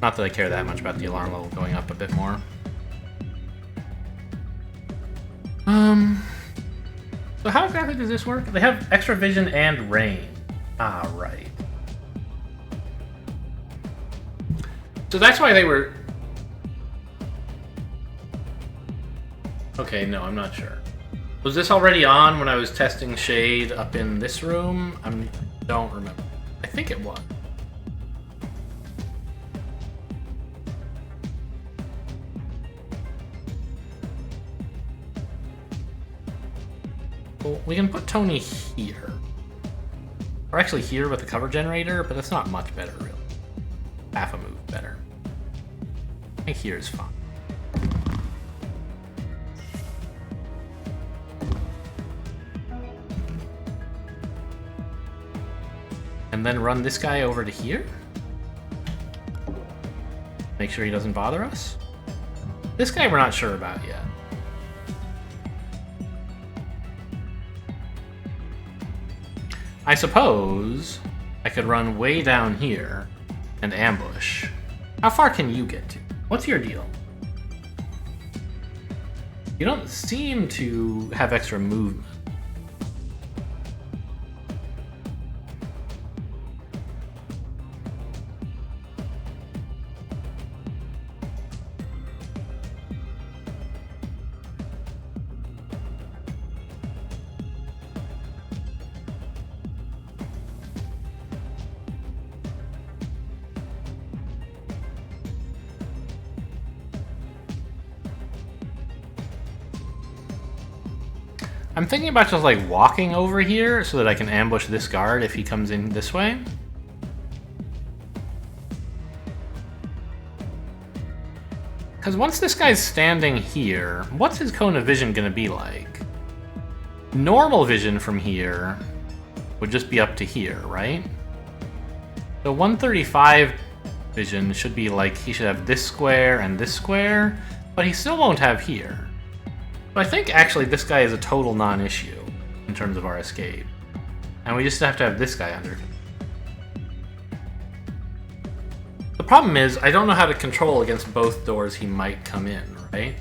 Not that I care that much about the alarm level going up a bit more. So how exactly does this work? They have extra vision and rain. Ah, right. So that's why they were... Okay, no, I'm not sure. Was this already on when I was testing shade up in this room? I don't remember. I think it was. Well, we can put Tony here. Or actually here with the cover generator, but that's not much better, really. Half a move better. I think here is fine. And then run this guy over to here. Make sure he doesn't bother us. This guy we're not sure about yet. I suppose I could run way down here and ambush. How far can you get to? What's your deal? You don't seem to have extra movement. I'm thinking about just like walking over here so that I can ambush this guard if he comes in this way. Because once this guy's standing here, what's his cone of vision going to be like? Normal vision from here would just be up to here, right? So 135 vision should be like, he should have this square and this square, but he still won't have here. I think actually this guy is a total non-issue in terms of our escape. And we just have to have this guy under. The problem is, I don't know how to control against both doors he might come in, right?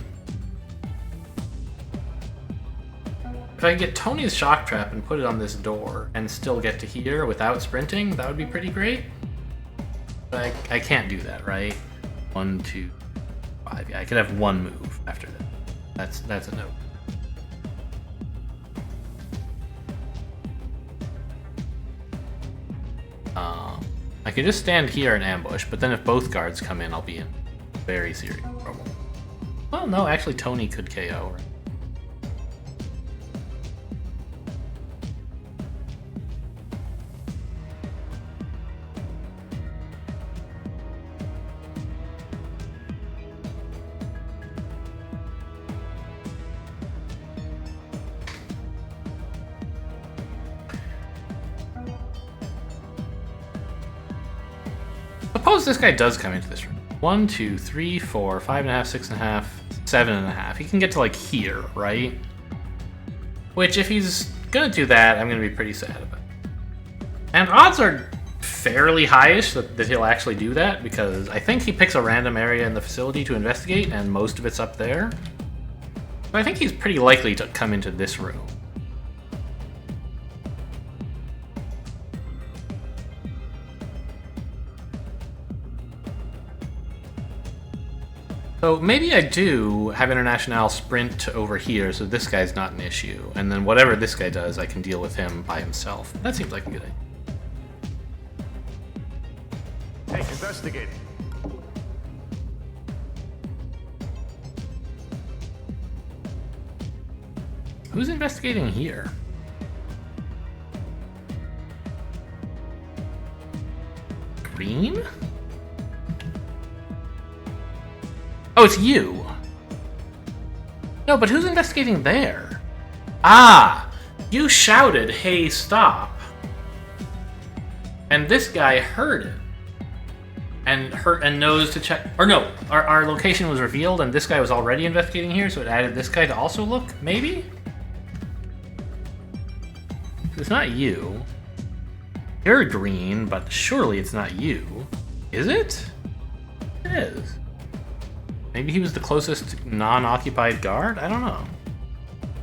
If I get Tony's shock trap and put it on this door and still get to here without sprinting, that would be pretty great. But I can't do that, right? 1, 2, 5. Yeah, I could have one move after that. That's a no. I could just stand here and ambush, but then if both guards come in, I'll be in very serious trouble. Well, no, actually Tony could KO. Right? Suppose this guy does come into this room. 1, 2, 3, 4, 5.5, 6.5, 7.5. He can get to like here, right? Which, if he's gonna do that, I'm gonna be pretty sad about it. And odds are fairly highish that he'll actually do that, because I think he picks a random area in the facility to investigate, and most of it's up there. So I think he's pretty likely to come into this room. So maybe I do have International sprint over here so this guy's not an issue, and then whatever this guy does, I can deal with him by himself. That seems like a good idea. Take investigating. Who's investigating here? Green? Oh, it's you. No, but who's investigating there? Ah, you shouted, "Hey, stop." And this guy heard it. And knows to check. Or no, our location was revealed and this guy was already investigating here, so it added this guy to also look, maybe? It's not you. You're green, but surely it's not you. Is it? It is. Maybe he was the closest non-occupied guard? I don't know.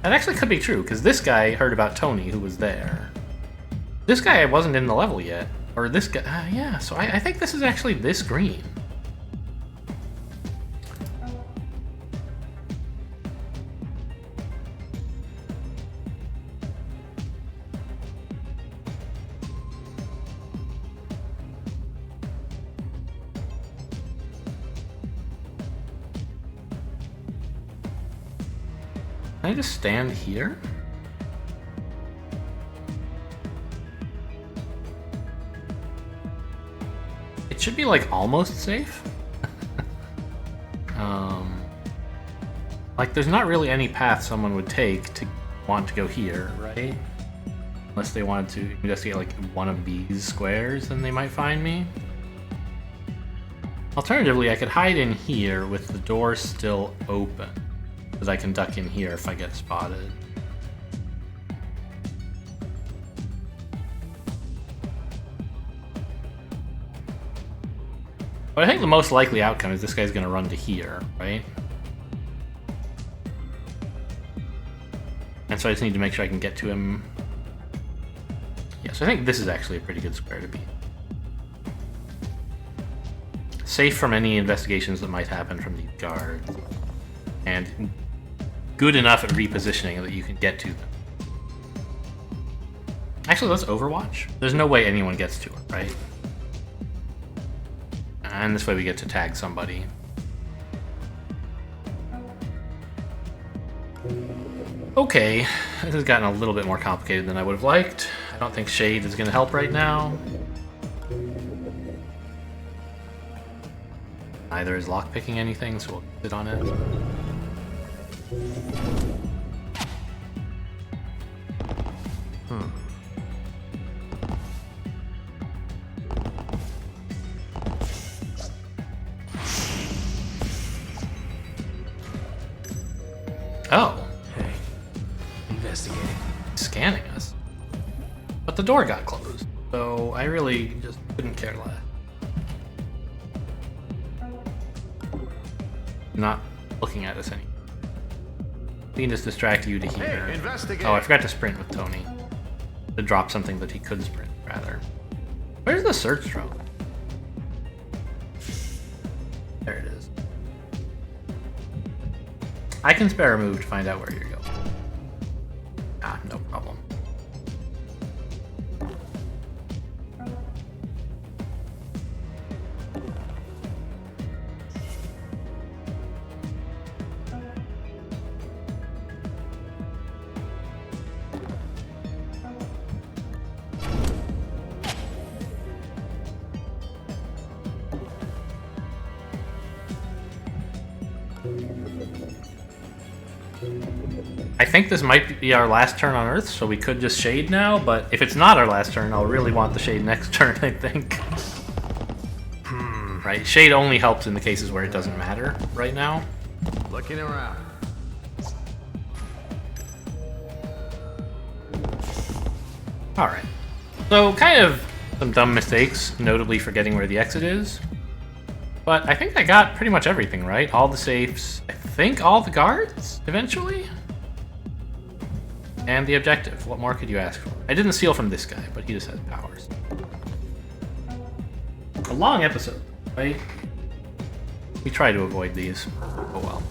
That actually could be true, because this guy heard about Tony, who was there. This guy wasn't in the level yet. Or this guy... yeah, so I think this is actually this green. Can I just stand here? It should be like almost safe. Like there's not really any path someone would take to want to go here, right? Unless they wanted to investigate like one of these squares, then they might find me. Alternatively, I could hide in here with the door still open, because I can duck in here if I get spotted. But I think the most likely outcome is this guy's going to run to here, right? And so I just need to make sure I can get to him. Yeah, so I think this is actually a pretty good square to be. Safe from any investigations that might happen from these guards. And good enough at repositioning that you can get to them. Actually, let's Overwatch. There's no way anyone gets to it, right? And this way we get to tag somebody. Okay, this has gotten a little bit more complicated than I would have liked. I don't think Shade is going to help right now. Neither is lockpicking anything, so we'll sit on it. Oh. Hey, investigating. Scanning us. But the door got closed, so I really just couldn't care less. Not looking at us anymore. We can just distract you to here. Hey, investigate. Oh, I forgot to sprint with Tony. To drop something that he could sprint, rather. Where's the search drone? There it is. I can spare a move to find out where you're going. Ah, no problem. I think this might be our last turn on Earth, so we could just Shade now, but if it's not our last turn, I'll really want the Shade next turn, I think. Right, Shade only helps in the cases where it doesn't matter right now. Looking around. Alright. So, kind of some dumb mistakes, notably forgetting where the exit is. But I think I got pretty much everything, right? All the safes, I think all the guards, eventually? And the objective. What more could you ask for? I didn't steal from this guy, but he just has powers. A long episode, right? We try to avoid these. Oh well.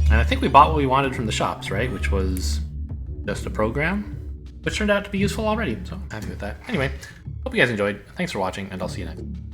And I think we bought what we wanted from the shops, right? Which was just a program, which turned out to be useful already, so I'm happy with that. Anyway, hope you guys enjoyed. Thanks for watching, and I'll see you next time.